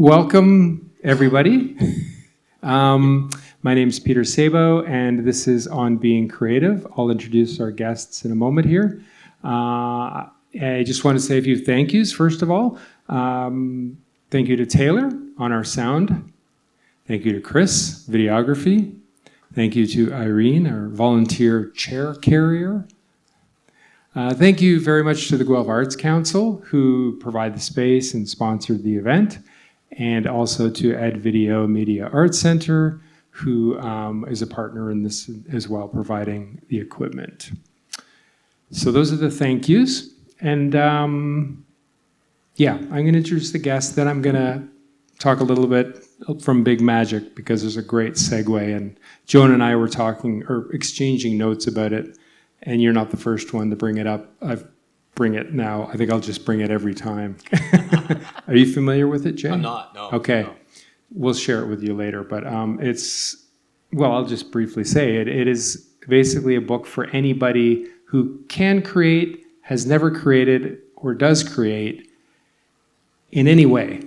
Welcome, everybody. My name is Peter Sabo, and this is On Being Creative. I'll introduce our guests in a moment here. I just want to say a few thank yous, first of all. Thank you to Taylor on our sound. Thank you to Chris, videography. Thank you to Irene, our volunteer chair carrier. Thank you very much to the Guelph Arts Council, who provide the space and sponsored the event, and also to Ed Video Media Arts Center, who is a partner in this as well, providing the equipment. So those are the thank yous. And I'm going to introduce the guests, then I'm going to talk a little bit from Big Magic, because there's a great segue, and Joan and I were talking or exchanging notes about it, and you're not the first one to bring it up. Bring it now. I think I'll just bring it every time. Are you familiar with it, Jay? I'm not, no. Okay. No. We'll share it with you later, but I'll just briefly say it. It is basically a book for anybody who can create, has never created, or does create in any way.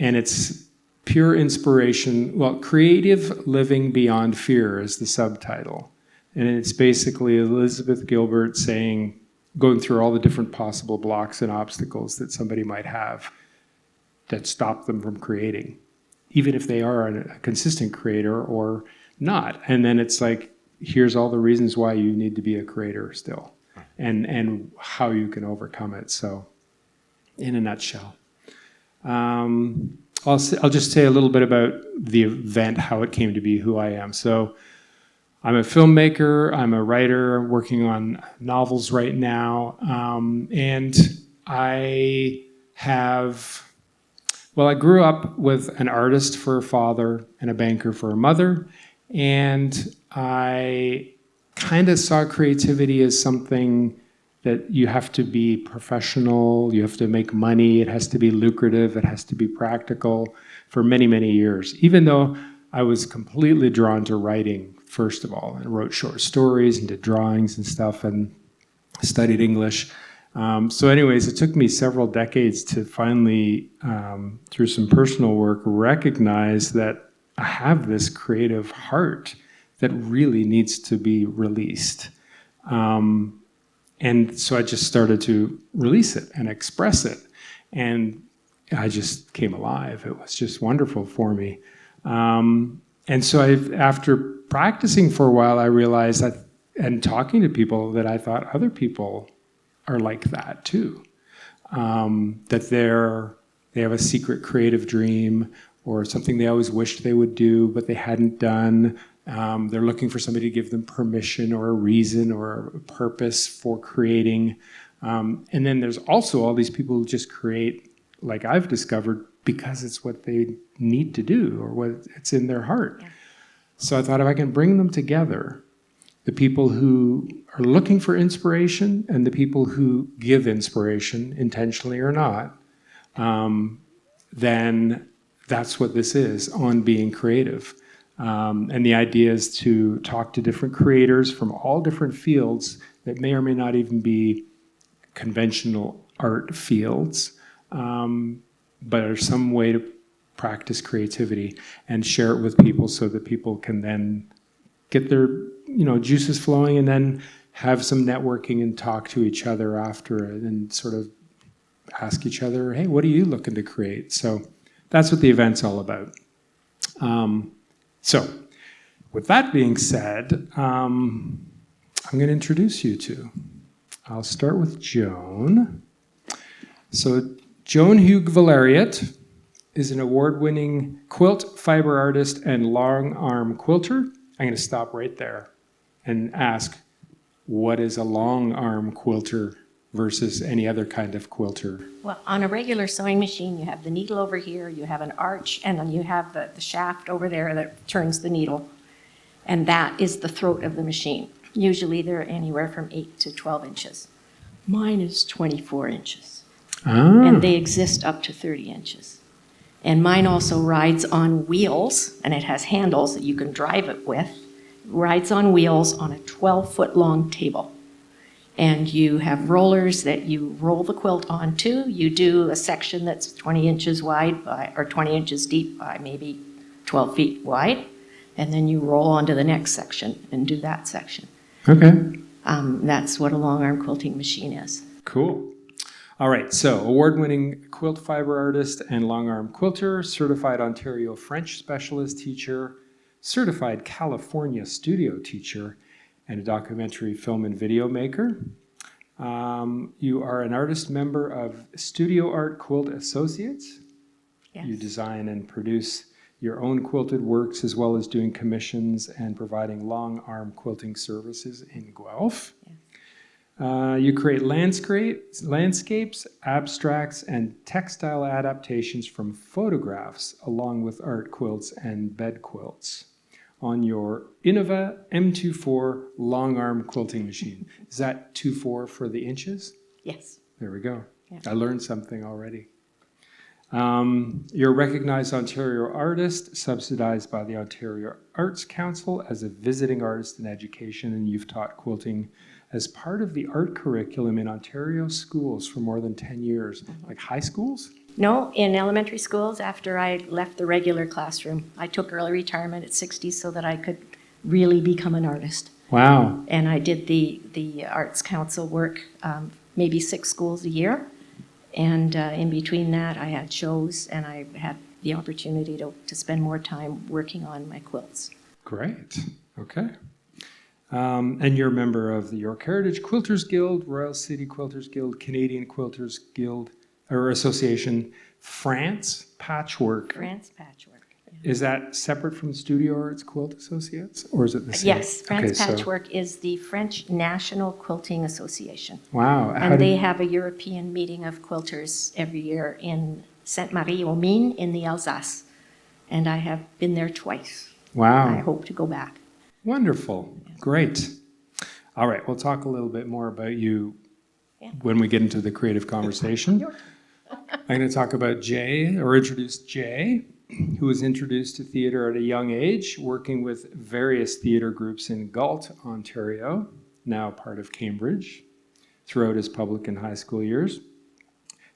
And it's pure inspiration. Well, Creative Living Beyond Fear is the subtitle. And it's basically Elizabeth Gilbert going through all the different possible blocks and obstacles that somebody might have that stop them from creating, even if they are a consistent creator or not. And then it's like, here's all the reasons why you need to be a creator still, and how you can overcome it. So, in a nutshell. I'll just say a little bit about the event, how it came to be, who I am. So I'm a filmmaker, I'm a writer, I'm working on novels right now, and I grew up with an artist for a father and a banker for a mother, and I kind of saw creativity as something that you have to be professional, you have to make money, it has to be lucrative, it has to be practical for many, many years. Even though I was completely drawn to writing, first of all, and wrote short stories and did drawings and stuff and studied English. So anyways, it took me several decades to finally, through some personal work, recognize that I have this creative heart that really needs to be released. And so I just started to release it and express it. And I just came alive. It was just wonderful for me. And so after practicing for a while, I realized that, and talking to people, that I thought other people are like that too. That they have a secret creative dream or something they always wished they would do, but they hadn't done. They're looking for somebody to give them permission or a reason or a purpose for creating. And then there's also all these people who just create, like I've discovered, because it's what they need to do or what it's in their heart. Yeah. So I thought, if I can bring them together, the people who are looking for inspiration and the people who give inspiration, intentionally or not, then that's what this is, On Being Creative. And the idea is to talk to different creators from all different fields that may or may not even be conventional art fields, but are some way to practice creativity and share it with people so that people can then get their juices flowing and then have some networking and talk to each other after it and sort of ask each other, hey, what are you looking to create? So that's what the event's all about. So with that being said, I'm going to introduce you two. I'll start with Joan. So Joan Hug-Valeriote is an award-winning quilt, fiber artist, and long-arm quilter. I'm going to stop right there and ask, what is a long-arm quilter versus any other kind of quilter? Well, on a regular sewing machine, you have the needle over here, you have an arch, and then you have the shaft over there that turns the needle. And that is the throat of the machine. Usually they're anywhere from 8 to 12 inches. Mine is 24 inches. And they exist up to 30 inches. And mine also rides on wheels, and it has handles that you can drive it with. It rides on wheels on a 12-foot long table. And you have rollers that you roll the quilt onto. You do a section that's 20 inches wide or 20 inches deep by maybe 12 feet wide. And then you roll onto the next section and do that section. Okay. That's what a long arm quilting machine is. Cool. All right, so award-winning quilt fiber artist and long arm quilter, certified Ontario French specialist teacher, certified California studio teacher, and a documentary film and video maker. You are an artist member of Studio Art Quilt Associates. Yes. You design and produce your own quilted works, as well as doing commissions and providing long arm quilting services in Guelph. Yes. You create landscapes, abstracts, and textile adaptations from photographs, along with art quilts and bed quilts, on your Innova M24 long arm quilting machine. Is that 24 for the inches? Yes. There we go. Yeah. I learned something already. You're a recognized Ontario artist, subsidized by the Ontario Arts Council as a visiting artist in education, and you've taught quilting as part of the art curriculum in Ontario schools for more than 10 years. Like high schools? No, in elementary schools, after I left the regular classroom, I took early retirement at 60 so that I could really become an artist. Wow. And I did the Arts Council work, maybe 6 schools a year. And in between that, I had shows, and I had the opportunity to spend more time working on my quilts. Great. Okay. And you're a member of the York Heritage Quilters Guild, Royal City Quilters Guild, Canadian Quilters Guild or Association, France Patchwork. France Patchwork. Is that separate from Studio Arts Quilt Associates, or is it the same? Yes, France Okay, Patchwork is the French National Quilting Association. Wow. And they have a European meeting of quilters every year in Sainte-Marie-aux-Mines in the Alsace. And I have been there twice. Wow. I hope to go back. Wonderful. Great. All right, we'll talk a little bit more about you when we get into the creative conversation. I'm going to talk about Jay, or introduce Jay, who was introduced to theater at a young age, working with various theater groups in Galt, Ontario, now part of Cambridge, throughout his public and high school years.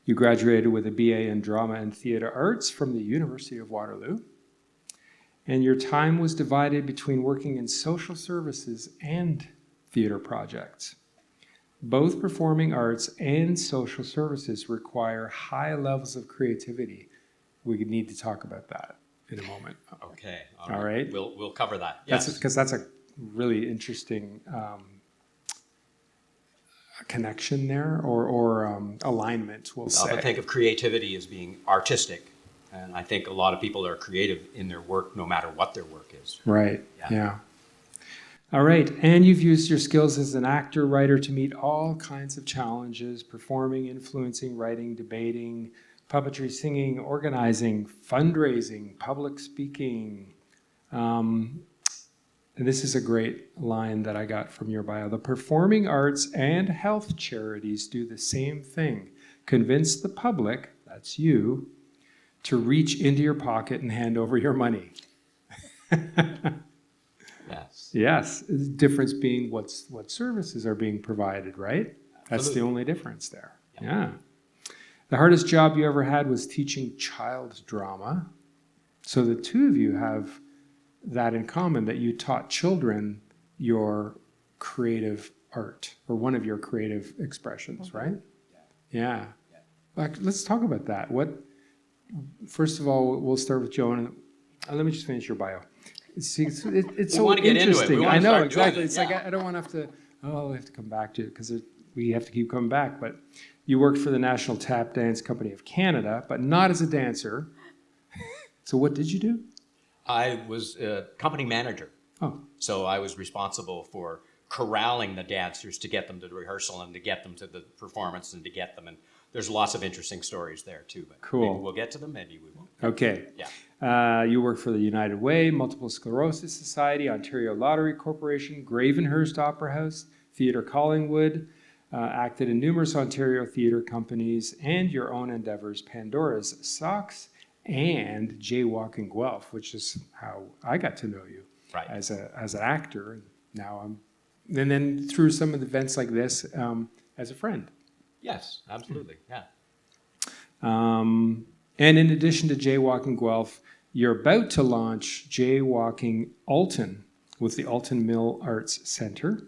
You graduated with a BA in Drama and Theater Arts from the University of Waterloo. And your time was divided between working in social services and theater projects. Both performing arts and social services require high levels of creativity. We need to talk about that in a moment. Okay. All right. We'll cover that. Yes. Because that's a really interesting connection there, or alignment, we'll say. I think of creativity as being artistic, and I think a lot of people are creative in their work, no matter what their work is. Right. Yeah. All right. And you've used your skills as an actor, writer to meet all kinds of challenges: performing, influencing, writing, debating, puppetry, singing, organizing, fundraising, public speaking. And this is a great line that I got from your bio. The performing arts and health charities do the same thing. Convince the public, that's you, to reach into your pocket and hand over your money. Yes. Yes. The difference being what services are being provided, right? That's the only difference there. Yeah. The hardest job you ever had was teaching child drama. So the two of you have that in common, that you taught children your creative art, or one of your creative expressions, right? Yeah. Like, let's talk about that. First of all, we'll start with Joan. Let me just finish your bio. See, it's so interesting. I know, exactly. It's like, I don't want to have to, we have to come back to it, because we have to keep coming back. But you worked for the National Tap Dance Company of Canada, but not as a dancer. So what did you do? I was a company manager. Oh. So I was responsible for corralling the dancers to get them to the rehearsal and to get them to the performance and to get them. And there's lots of interesting stories there too. But cool. Maybe we'll get to them, maybe we won't. Okay. Yeah. You work for the United Way, Multiple Sclerosis Society, Ontario Lottery Corporation, Gravenhurst Opera House, Theatre Collingwood, acted in numerous Ontario theatre companies, and your own endeavors, Pandora's Socks and Jaywalk in Guelph, which is how I got to know you, Right. as an actor. Now I'm and then through some of the events like this, as a friend. Yes, absolutely. Yeah. And in addition to Jaywalking Guelph, you're about to launch Jaywalking Alton with the Alton Mill Arts Center.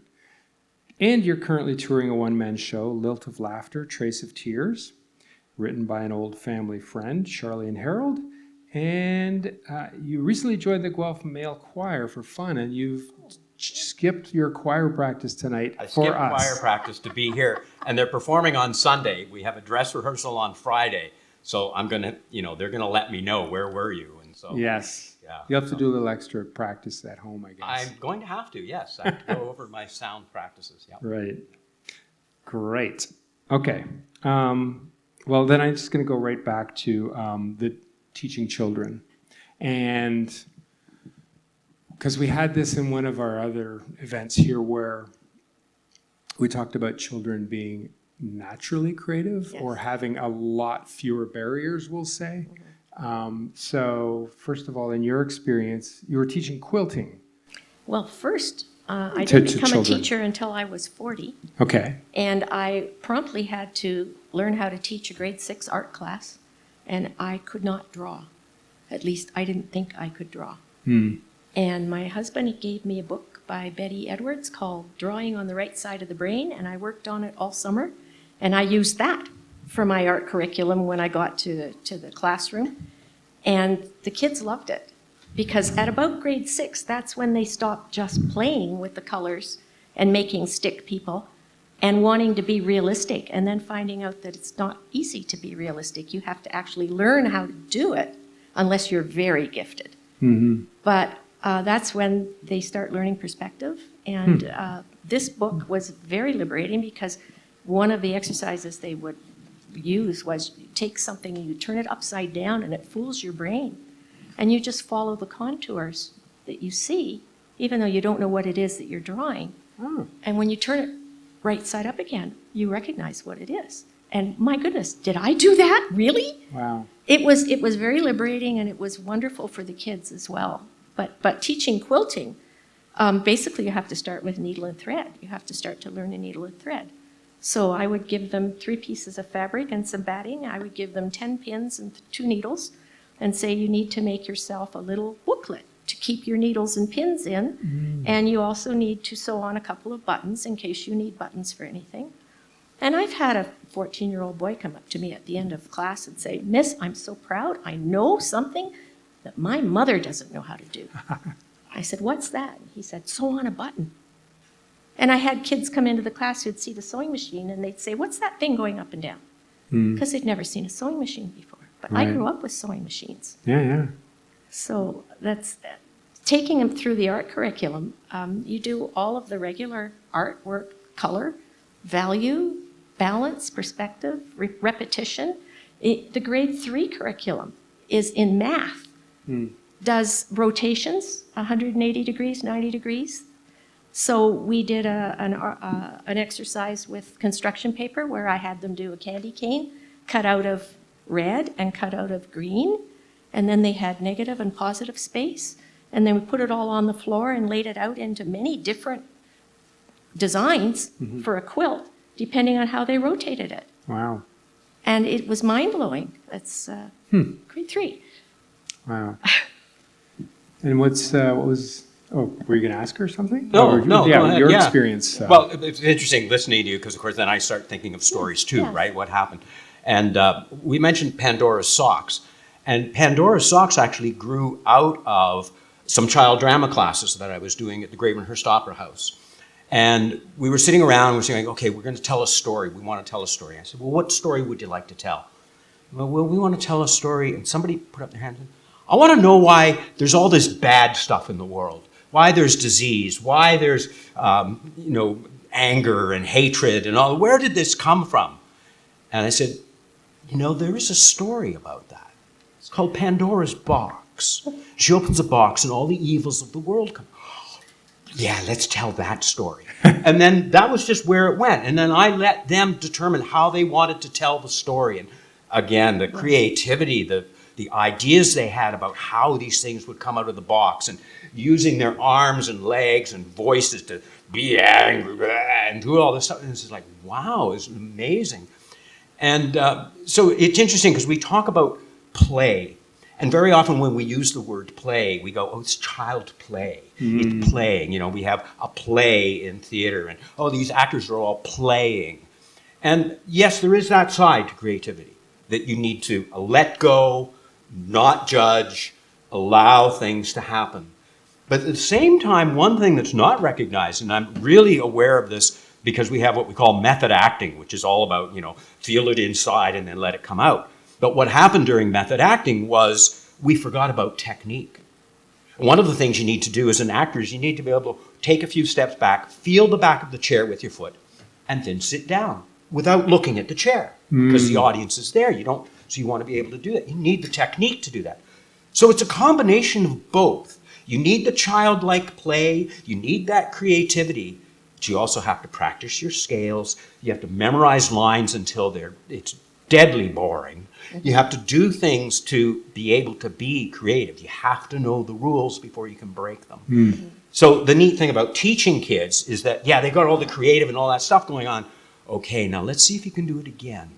And you're currently touring a one-man show, Lilt of Laughter, Trace of Tears, written by an old family friend, Charlie and Harold. And you recently joined the Guelph Male Choir for fun, and you've skipped your choir practice tonight I for skipped us. choir practice to be here, and they're performing on Sunday. We have a dress rehearsal on Friday, so I'm gonna, they're gonna let me know where were you, and so Yes. yeah, You have to do a little extra practice at home, I guess. I'm going to have to. Yes, I have to go over my sound practices. Yeah. Right. Great. Okay. Well, then I'm just going to go right back to the teaching children. And because we had this in one of our other events here where we talked about children being naturally creative or having a lot fewer barriers, we'll say. So first of all, in your experience, you were teaching quilting. Well, first, I To didn't become a children. teacher until I was 40, Okay. and I promptly had to learn how to teach a grade 6 art class, and I could not draw. At least I didn't think I could draw. And my husband gave me a book by Betty Edwards called Drawing on the Right Side of the Brain, and I worked on it all summer, and I used that for my art curriculum when I got to the classroom, and the kids loved it. Because at about grade 6, that's when they stopped just playing with the colors and making stick people and wanting to be realistic, and then finding out that it's not easy to be realistic. You have to actually learn how to do it unless you're very gifted. But that's when they start learning perspective. And this book was very liberating because one of the exercises they would use was you take something and you turn it upside down and it fools your brain. And you just follow the contours that you see, even though you don't know what it is that you're drawing. And when you turn it right side up again, you recognize what it is. And my goodness, did I do that? Really? Wow. It was very liberating, and it was wonderful for the kids as well. But teaching quilting, basically you have to start with needle and thread. You have to start to learn a needle and thread. So I would give them 3 pieces of fabric and some batting. I would give them 10 pins and 2 needles, and say you need to make yourself a little booklet to keep your needles and pins in. And you also need to sew on a couple of buttons in case you need buttons for anything. And I've had a 14-year-old boy come up to me at the end of class and say, "Miss, I'm so proud. I know something that my mother doesn't know how to do." I said, "What's that?" He said, "Sew on a button." And I had kids come into the class who'd see the sewing machine and they'd say, "What's that thing going up and down?" Because they'd never seen a sewing machine before. But I Right. grew up with sewing machines. Yeah. So that's taking them through the art curriculum. You do all of the regular artwork, color, value, balance, perspective, repetition. The grade 3 curriculum is in math. Does rotations, 180 degrees, 90 degrees. So we did an exercise with construction paper where I had them do a candy cane cut out of red and cut out of green, and then they had negative and positive space, and then we put it all on the floor and laid it out into many different designs for a quilt, depending on how they rotated it. Wow. And it was mind-blowing. That's grade 3. Wow. And what was, were you going to ask her something? No, Or- no, Yeah, go ahead, your yeah. experience. Well, it's interesting listening to you because, of course, then I start thinking of stories too, Yeah. right? What happened? And we mentioned Pandora's Socks. And Pandora's Socks actually grew out of some child drama classes that I was doing at the Gravenhurst Opera House. And we were sitting around, we're saying, okay, we're going to tell a story. We want to tell a story. I said, well, what story would you like to tell? Well, we want to tell a story. And somebody put up their hand and said, I want to know why there's all this bad stuff in the world, why there's disease, why there's, anger and hatred and all. Where did this come from? And I said, there is a story about that. It's called Pandora's Box. She opens a box and all the evils of the world come. Yeah, let's tell that story. And then that was just where it went. And then I let them determine how they wanted to tell the story. And again, the creativity, the the ideas they had about how these things would come out of the box, and using their arms and legs and voices to be angry and do all this stuff. And it's just like, wow, it's amazing. And so it's interesting because we talk about play. And very often when we use the word play, we go, oh, it's child play. It's playing. We have a play in theater, and oh, these actors are all playing. And yes, there is that side to creativity, that you need to let go, not judge, allow things to happen. But at the same time, one thing that's not recognized, and I'm really aware of this because we have what we call method acting, which is all about, feel it inside and then let it come out. But what happened during method acting was we forgot about technique. One of the things you need to do as an actor is you need to be able to take a few steps back, feel the back of the chair with your foot, and then sit down without looking at the chair because the audience is there. So you want to be able to do that. You need the technique to do that. So it's a combination of both. You need the childlike play, you need that creativity, but you also have to practice your scales. You have to memorize lines until it's deadly boring. You have to do things to be able to be creative. You have to know the rules before you can break them. So the neat thing about teaching kids is that, yeah, they got all the creative and all that stuff going on. Okay, now let's see if you can do it again.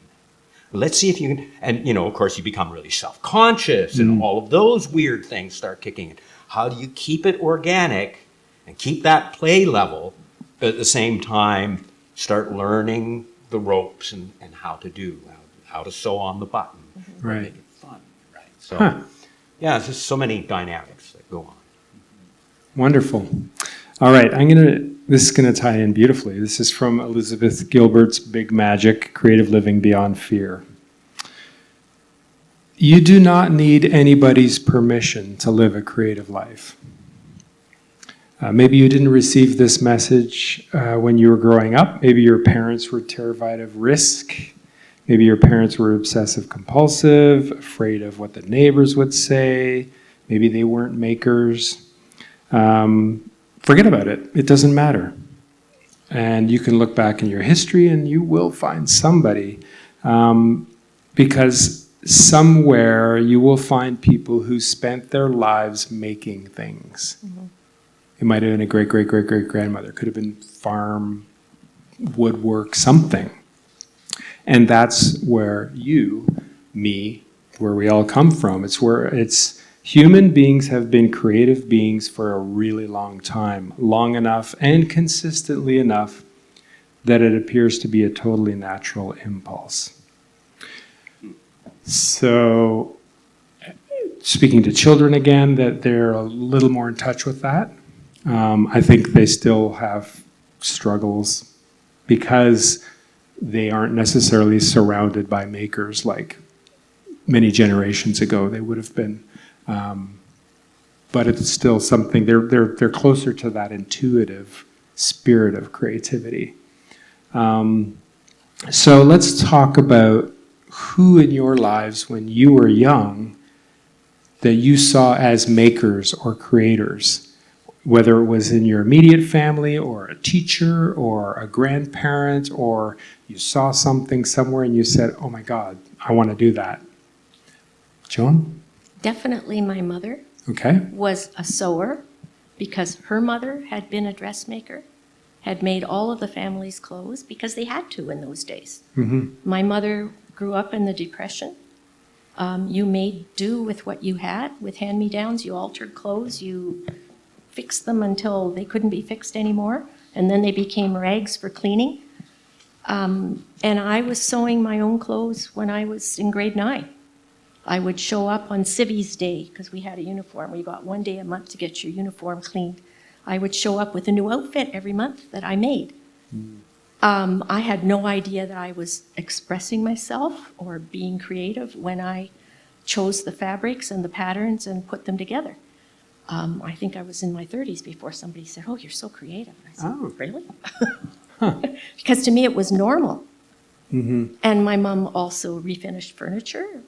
Let's see if you can, and of course you become really self-conscious and all of those weird things start kicking in. How do you keep it organic and keep that play level, but at the same time start learning the ropes and how to do, how to sew on the button, Right. make it fun, right? So, yeah, there's just so many dynamics that go on. Wonderful. All right, this is gonna tie in beautifully. This is from Elizabeth Gilbert's Big Magic: Creative Living Beyond Fear. You do not need anybody's permission to live a creative life. Maybe you didn't receive this message when you were growing up. Maybe your parents were terrified of risk. Maybe your parents were obsessive compulsive, afraid of what the neighbors would say. Maybe they weren't makers. Forget about it. It doesn't matter. And you can look back in your history and you will find somebody, because somewhere you will find people who spent their lives making things. It might have been a great-great-great-great-grandmother. Could have been farm, woodwork, something. And that's where where we all come from. It's human beings have been creative beings for a really long time, long enough and consistently enough that it appears to be a totally natural impulse. So, speaking to children again, that they're a little more in touch with that. I think they still have struggles because they aren't necessarily surrounded by makers like many generations ago they would have been. But it's still something, they're closer to that intuitive spirit of creativity. So let's talk about who in your lives when you were young that you saw as makers or creators, whether it was in your immediate family or a teacher or a grandparent, or you saw something somewhere and you said, oh my God, I want to do that. Joan? Definitely my mother Okay. was a sewer because her mother had been a dressmaker, had made all of the family's clothes because they had to in those days. My mother grew up in the Depression. You made do with what you had, with hand-me-downs. You altered clothes. You fixed them until they couldn't be fixed anymore, and then they became rags for cleaning. And I was sewing my own clothes when I was in grade 9. I would show up on Civvies Day, because we had a uniform where you got one day a month to get your uniform cleaned. I would show up with a new outfit every month that I made. I had no idea that I was expressing myself or being creative when I chose the fabrics and the patterns and put them together. I think I was in my 30s before somebody said, oh, you're so creative. And I said, Oh. Really? Because to me it was normal. And my mom also refinished furniture.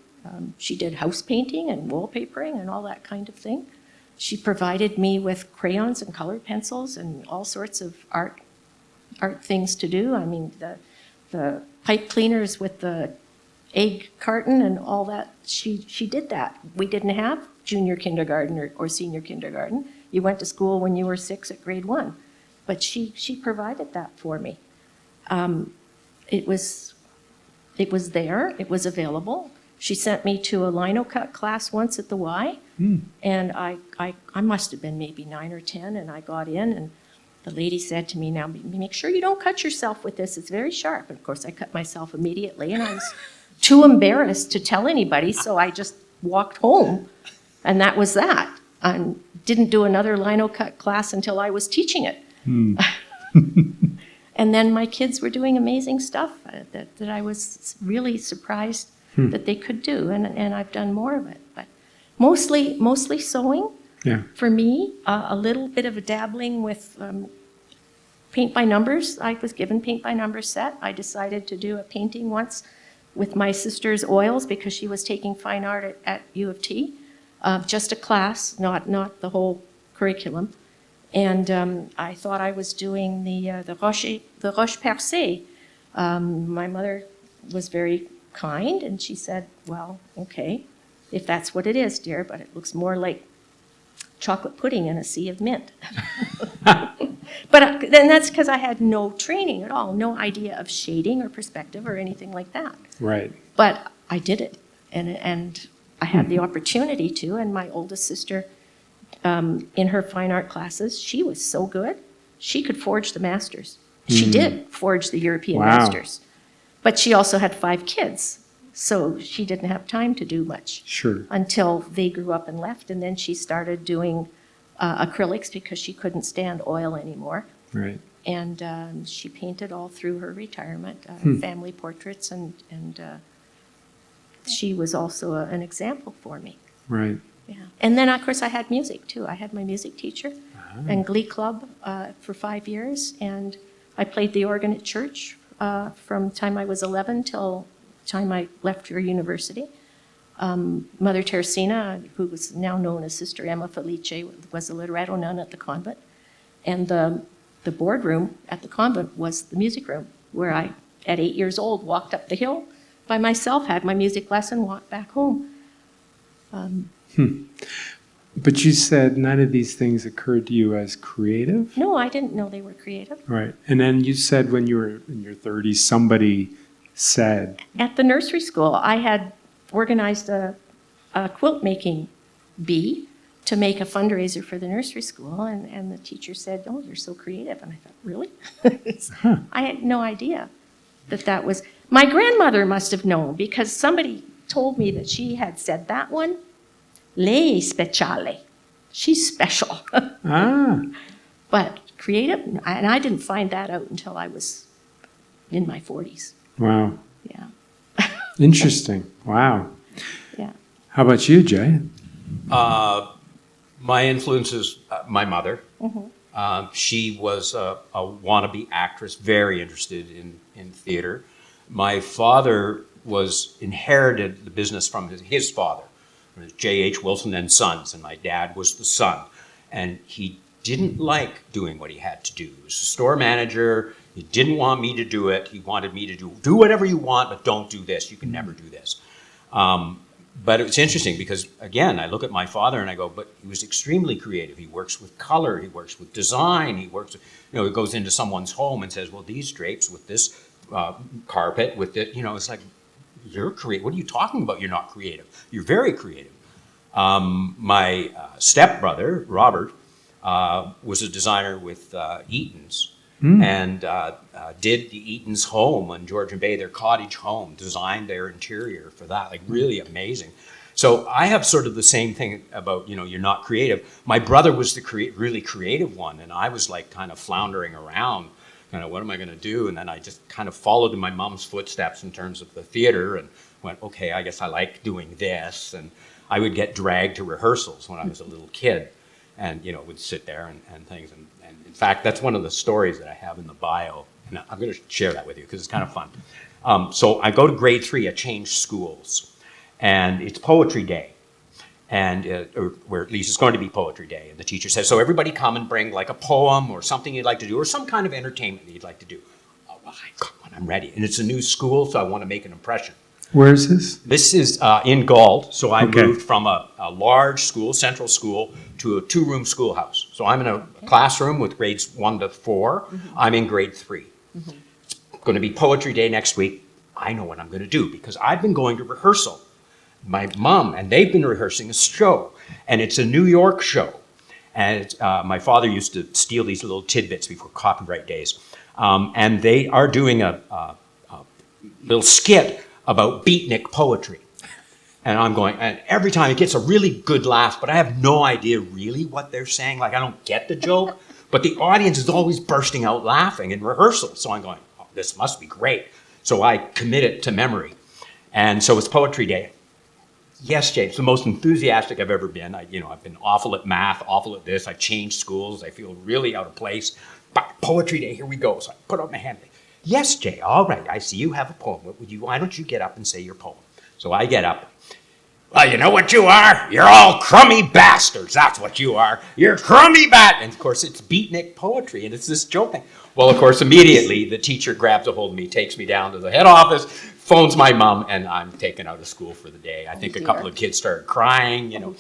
She did house painting and wallpapering and all that kind of thing. She provided me with crayons and colored pencils and all sorts of art things to do. I mean, the pipe cleaners with the egg carton and all that. She did that. We didn't have junior kindergarten or senior kindergarten. You went to school when you were 6 at grade 1. But she provided that for me. It was there. It was available. She sent me to a lino cut class once at the Y, and I must have been maybe 9 or 10, and I got in, and the lady said to me, now make sure you don't cut yourself with this. It's very sharp. And of course, I cut myself immediately, and I was too embarrassed to tell anybody, so I just walked home, and that was that. I didn't do another lino cut class until I was teaching it. And then my kids were doing amazing stuff that I was really surprised that they could do, and I've done more of it. But mostly sewing. Yeah. For me, a little bit of a dabbling with paint by numbers. I was given paint by numbers set. I decided to do a painting once with my sister's oils because she was taking fine art at U of T. Just a class, not the whole curriculum. And I thought I was doing the roche percée. My mother was very kind, and she said, well, okay, if that's what it is, dear, but it looks more like chocolate pudding in a sea of mint. But then that's because I had no training at all, no idea of shading or perspective or anything like that. Right. But I did it, and I had the opportunity to, and my oldest sister, in her fine art classes, she was so good, she could forge the masters. She did forge the European masters. But she also had 5 kids, so she didn't have time to do much. Sure. Until they grew up and left, and then she started doing acrylics because she couldn't stand oil anymore. Right. And she painted all through her retirement, family portraits, and she was also an example for me. Right. Yeah. And then, of course, I had music, too. I had my music teacher and glee club for 5 years, and I played the organ at church from the time I was 11 till the time I left for university. Mother Teresina, who was now known as Sister Emma Felice, was a Loretto nun at the convent, and the boardroom at the convent was the music room, where I, at 8 years old, walked up the hill by myself, had my music lesson, walked back home. But you said none of these things occurred to you as creative? No, I didn't know they were creative. Right. And then you said when you were in your 30s, somebody said... At the nursery school, I had organized a quilt making bee to make a fundraiser for the nursery school, and the teacher said, oh, you're so creative. And I thought, really? I had no idea that was... My grandmother must have known, because somebody told me that she had said that one. Lei speciale. She's special. But creative, and I didn't find that out until I was in my 40s. Wow. Yeah. Interesting. Wow. Yeah. How about you, Jay? My influence is my mother. Mm-hmm. She was a wannabe actress, very interested in theater. My father inherited the business from his father. It was J.H. Wilson and Sons, and my dad was the son. And he didn't like doing what he had to do. He was a store manager. He didn't want me to do it. He wanted me to do whatever you want, but don't do this. You can never do this. But it's interesting because, again, I look at my father and I go, but he was extremely creative. He works with color. He works with design. He works, he goes into someone's home and says, well, these drapes with this carpet, with it, it's like, you're creative. What are you talking about? You're not creative. You're very creative. My stepbrother, Robert, was a designer with Eaton's and did the Eaton's home on Georgian Bay, their cottage home, designed their interior for that, like really amazing. So I have sort of the same thing about, you're not creative. My brother was the really creative one, and I was like kind of floundering around, what am I going to do? And then I just kind of followed in my mom's footsteps in terms of the theater and went, okay, I guess I like doing this. And I would get dragged to rehearsals when I was a little kid and, would sit there and things. And in fact, that's one of the stories that I have in the bio. And I'm going to share that with you because it's kind of fun. So I go to grade 3 at Changed Schools, and it's poetry day. And or at least it's going to be poetry day. And the teacher says, so everybody come and bring like a poem or something you'd like to do or some kind of entertainment that you'd like to do. Oh, well, come on, I'm ready. And it's a new school, so I want to make an impression. Where is this? This is in Galt, so I Okay. moved from a large school, central school, to a 2-room schoolhouse. So I'm in a classroom with grades 1 to 4. I'm in grade 3. It's going to be poetry day next week. I know what I'm going to do because I've been going to rehearsal. My mom and they've been rehearsing a show, and it's a New York show. And my father used to steal these little tidbits before copyright days. And they are doing a little skit about beatnik poetry. And I'm going, and every time it gets a really good laugh, but I have no idea really what they're saying. Like, I don't get the joke, but the audience is always bursting out laughing in rehearsal. So I'm going, oh, this must be great. So I commit it to memory. And so it's poetry day. Yes, James, the most enthusiastic I've ever been. I've been awful at math, awful at this. I've changed schools. I feel really out of place. But poetry day, here we go. So I put up my hand. Yes, Jay, all right. I see you have a poem. Why don't you get up and say your poem? So I get up. Well, you know what you are? You're all crummy bastards. That's what you are. You're crummy And of course, it's beatnik poetry, and it's this joke thing. Well, of course, immediately the teacher grabs a hold of me, takes me down to the head office, phones my mom, and I'm taken out of school for the day. I think a couple of kids started crying,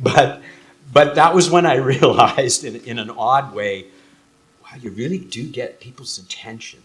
But that was when I realized, in an odd way, wow, you really do get people's attention.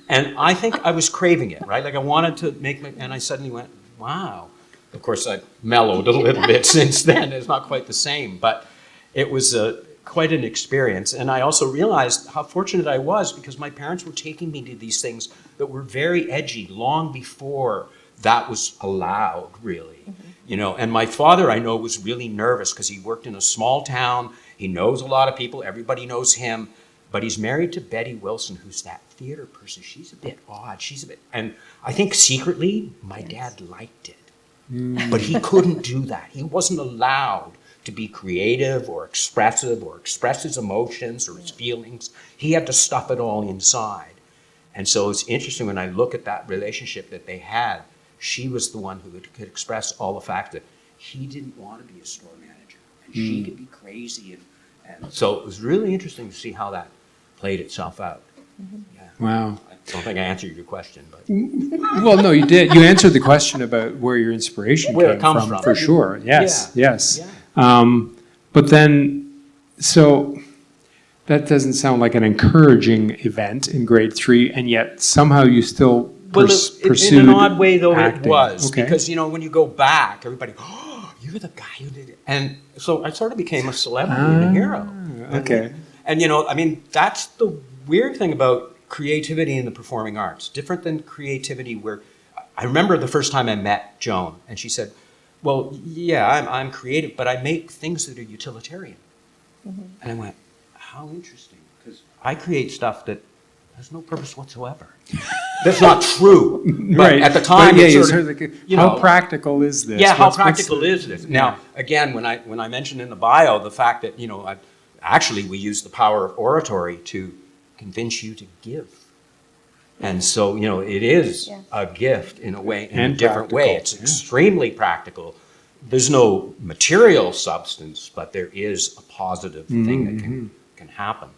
And I think I was craving it, right? Like I wanted to and I suddenly went, wow. Of course, I mellowed a little bit since then. It's not quite the same, but it was quite an experience. And I also realized how fortunate I was because my parents were taking me to these things that were very edgy long before that was allowed, really. And my father, I know, was really nervous because he worked in a small town. He knows a lot of people. Everybody knows him. But he's married to Betty Wilson, who's that theater person. She's a bit odd. And I think secretly, my dad liked it. But he couldn't do that. He wasn't allowed to be creative or expressive or express his emotions or his feelings. He had to stuff it all inside. And so it's interesting when I look at that relationship that they had, she was the one who could express all the fact that he didn't want to be a store manager. And she could be crazy. And so it was really interesting to see how that played itself out. Yeah. Wow. I don't think I answered your question, but Well, no, you did. You answered the question about where your inspiration Where it came comes from. for sure. Yes, Yeah. yes. Yeah. But then, so that doesn't sound like an encouraging event in grade 3, and yet somehow you still pursued in an odd way, though, acting. it was. Okay. Because, when you go back, everybody, oh, you're the guy who did it. And so I sort of became a celebrity and a hero. Okay. And, that's the weird thing about creativity in the performing arts. Different than creativity where, I remember the first time I met Joan, and she said, well, yeah, I'm creative, but I make things that are utilitarian. And I went, how interesting, because I create stuff that has no purpose whatsoever. That's not true. But Right. at the time, But it's you sort of, like, how practical is this? yeah, how What's- practical is this? Now, again, when I mentioned in the bio the fact that, actually we use the power of oratory to convince you to give. And so, it is Yes. a gift in a way, in a And different way. practical, It's yeah. extremely practical. There's no material substance, but there is a positive thing that can happen.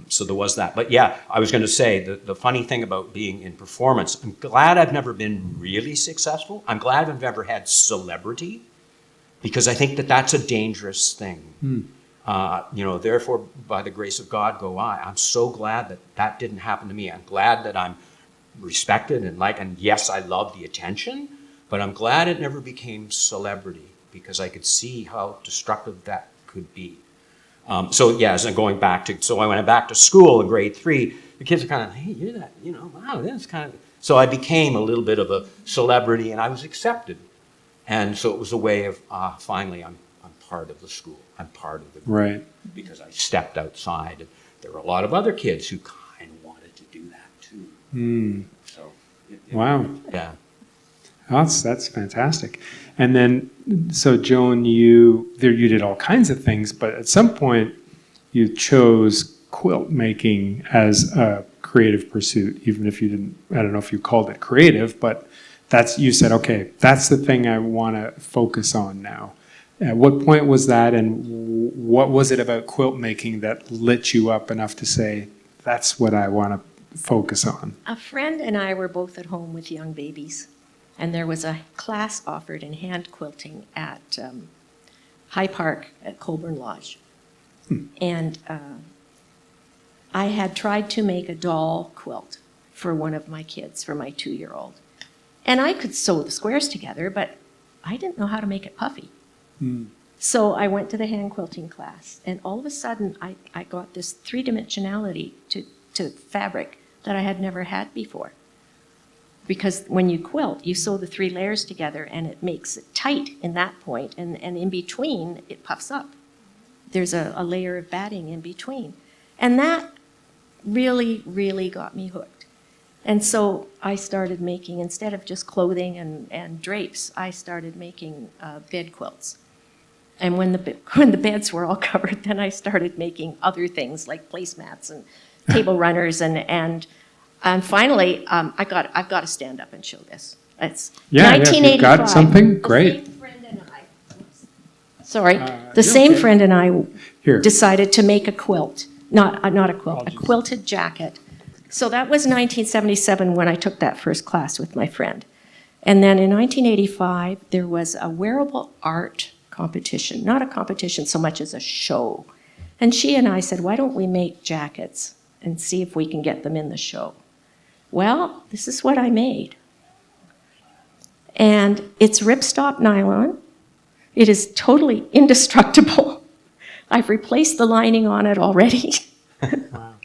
So there was that. But yeah, I was going to say the funny thing about being in performance, I'm glad I've never been really successful. I'm glad I've never had celebrity because I think that that's a dangerous thing. Therefore, by the grace of God go I. I'm so glad that didn't happen to me. I'm glad that I'm respected and yes, I love the attention, but I'm glad it never became celebrity because I could see how destructive that could be. So I went back to school in grade 3. The kids are kind of, hey, you're that, wow, that's kind of. So I became a little bit of a celebrity, and I was accepted. And so it was a way of finally, I'm part of the school. I'm part of the group. Right. Because I stepped outside, and there were a lot of other kids who kind of wanted to do that too. So. Wow. Yeah. That's fantastic. And then, so Joan, you did all kinds of things, but at some point you chose quilt making as a creative pursuit, even if you didn't, I don't know if you called it creative, but you said, okay, that's the thing I want to focus on now. At what point was that, and what was it about quilt making that lit you up enough to say, that's what I want to focus on? A friend and I were both at home with young babies. And there was a class offered in hand quilting at High Park at Colburn Lodge. And I had tried to make a doll quilt for one of my kids, for my 2-year-old. And I could sew the squares together, but I didn't know how to make it puffy. So I went to the hand quilting class, and all of a sudden I got this three-dimensionality to fabric that I had never had before. Because when you quilt, you sew the 3 layers together, and it makes it tight in that point, and in between, it puffs up. There's a layer of batting in between. And that really, really got me hooked. And so I started making, instead of just clothing and drapes, I started making bed quilts. And when the beds were all covered, then I started making other things like placemats and table runners, and finally I've got to stand up and show this. It's Yeah, if you've got something, great. The same friend and I Here. decided to make a quilt, not a quilt, a quilted jacket. So that was 1977 when I took that first class with my friend. And then in 1985, there was a wearable art competition, not a competition so much as a show. And she and I said, why don't we make jackets and see if we can get them in the show? Well, this is what I made. And it's ripstop nylon. It is totally indestructible. I've replaced the lining on it already. Wow.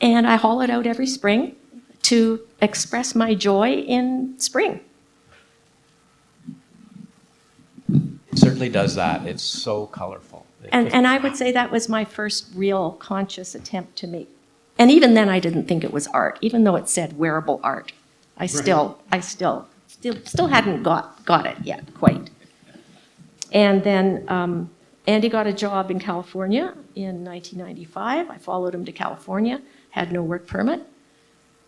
And I haul it out every spring to express my joy in spring. It certainly does that. It's so colorful. And I would say that was my first real conscious attempt to make. And even then I didn't think it was art, even though it said wearable art. I still hadn't got it yet, quite. And then Andy got a job in California in 1995. I followed him to California, had no work permit,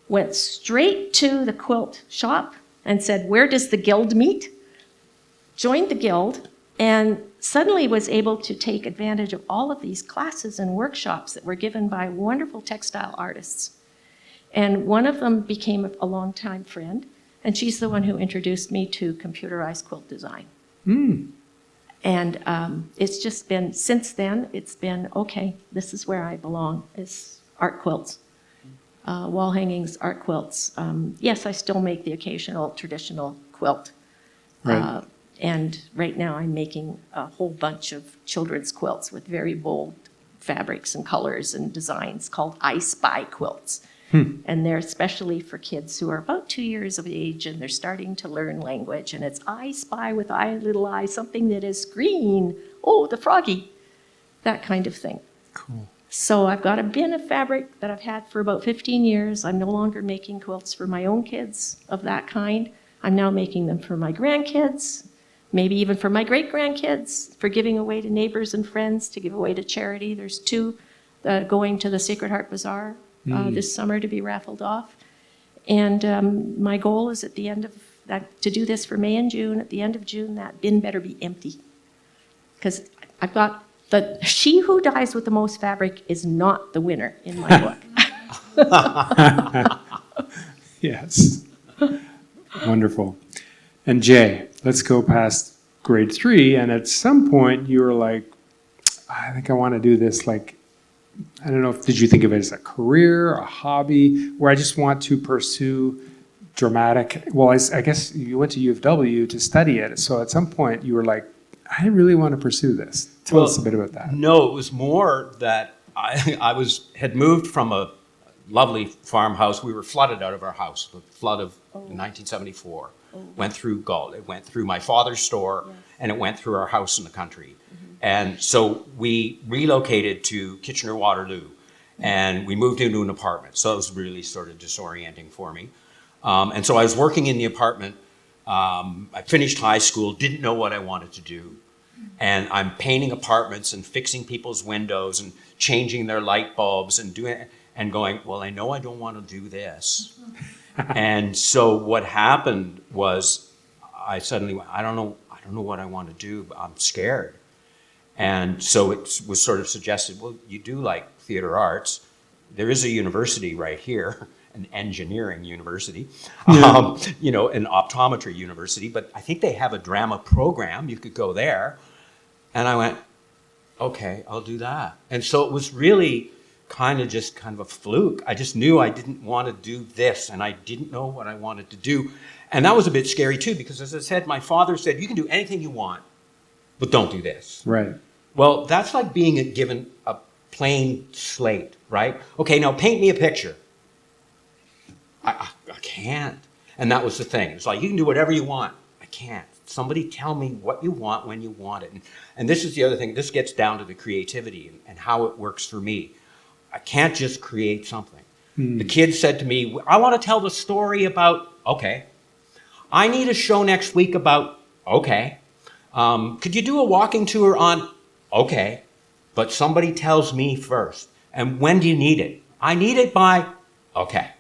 went straight to the quilt shop and said, where does the guild meet? Joined the guild, and suddenly was able to take advantage of all of these classes and workshops that were given by wonderful textile artists. And one of them became a longtime friend, and she's the one who introduced me to computerized quilt design. And it's just been, since then, it's been, okay, this is where I belong, is art quilts. Wall hangings, art quilts. Yes, I still make the occasional traditional quilt. Right. And right now I'm making a whole bunch of children's quilts with very bold fabrics and colors and designs called I Spy quilts. And they're especially for kids who are about 2 years of age and they're starting to learn language. And it's I spy with I, little I, something that is green. Oh, the froggy. That kind of thing. Cool. So I've got a bin of fabric that I've had for about 15 years. I'm no longer making quilts for my own kids of that kind. I'm now making them for my grandkids, maybe even for my great-grandkids, for giving away to neighbors and friends, to give away to charity. There's 2 going to the Sacred Heart Bazaar this summer to be raffled off. And my goal is at the end of that, to do this for May and June. At the end of June, that bin better be empty. Because I've got she who dies with the most fabric is not the winner in my book. Yes. Wonderful. And Jay, let's go past grade 3. And at some point you were like, I think I want to do this. Like, I don't know, did you think of it as a career, a hobby, where I just want to pursue dramatic? Well, I guess you went to U of W to study it. So at some point you were like, I really want to pursue this. Tell us a bit about that. No, it was more that I had moved from a lovely farmhouse. We were flooded out of our house, the flood of 1974. Went through Galt. It went through my father's store, and it went through our house in the country. And so we relocated to Kitchener-Waterloo, and we moved into an apartment. So it was really sort of disorienting for me. And so I was working in the apartment. I finished high school, didn't know what I wanted to do. And I'm painting apartments and fixing people's windows and changing their light bulbs and going, well, I know I don't want to do this. And so what happened was I suddenly went, I don't know what I want to do, but I'm scared. And so it was sort of suggested, well, you do like theater arts. There is a university right here. an engineering university, Yeah. an optometry university, but I think they have a drama program. You could go there. And I went, okay, I'll do that. And so it was really kind of a fluke. I just knew I didn't want to do this, and I didn't know what I wanted to do. And that was a bit scary too, because as I said, my father said, you can do anything you want, but don't do this. Right. Well, that's like being given a plain slate, right? Okay, now paint me a picture. I can't. And that was the thing. It's like, you can do whatever you want. I can't. Somebody tell me what you want when you want it. And this is the other thing. This gets down to the creativity and how it works for me. I can't just create something. The kid said to me, I want to tell the story about, okay. I need a show next week about, okay. Could you do a walking tour on, okay. But somebody tells me first. And when do you need it? I need it by, okay.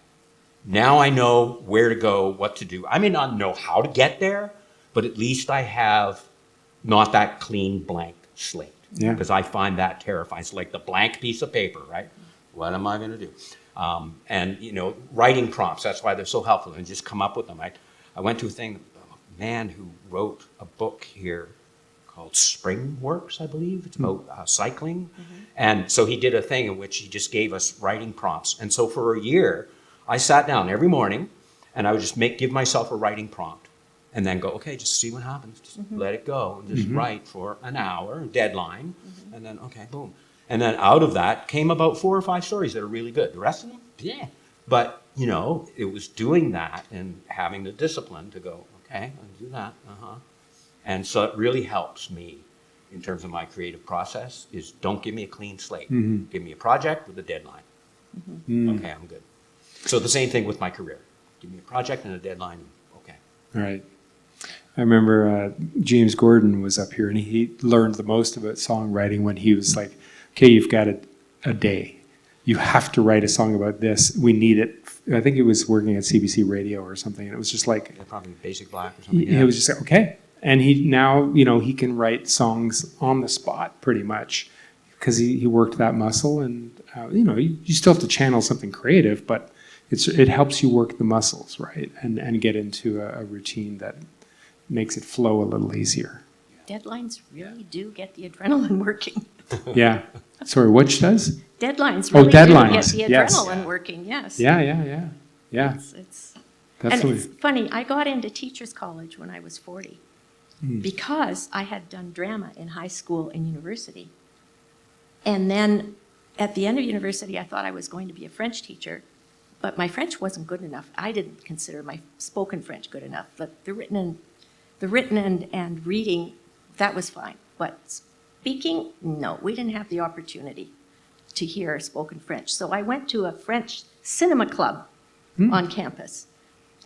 Now I know where to go, what to do. I may not know how to get there, but at least I have not that clean blank slate. Yeah. Because I find that terrifying. It's like the blank piece of paper, right? What am I going to do? And writing prompts, that's why they're so helpful, and just come up with them. I went to a man who wrote a book here called Spring Works, I believe. It's about cycling. And so he did a thing in which he just gave us writing prompts. And so for a year, I sat down every morning and I would just give myself a writing prompt and then go, okay, just see what happens. Just let it go and just write for an hour, deadline, and then, okay, boom. And then out of that came about 4 or 5 stories that are really good. The rest of them, yeah. But, it was doing that and having the discipline to go, okay, I'll do that, And so it really helps me in terms of my creative process is don't give me a clean slate. Give me a project with a deadline. Okay, I'm good. So the same thing with my career. Give me a project and a deadline. Okay. All right. I remember James Gordon was up here, and he learned the most about songwriting when he was like, okay, you've got a day. You have to write a song about this. We need it. I think he was working at CBC Radio or something, and it was just like... Yeah, probably Basic Black or something. He was just like, okay. And he now, he can write songs on the spot pretty much because he worked that muscle. And, you still have to channel something creative, but it helps you work the muscles, right? And get into a routine that makes it flow a little easier. Deadlines really do get the adrenaline working. Yeah. Sorry, which does? Deadlines really do get the adrenaline working, yes. Yeah. It's Definitely. And it's funny, I got into teachers college when I was 40 because I had done drama in high school and university. And then at the end of university, I thought I was going to be a French teacher, but my French wasn't good enough. I didn't consider my spoken French good enough, but the written and reading, that was fine. But speaking, no, we didn't have the opportunity to hear spoken French. So I went to a French cinema club on campus,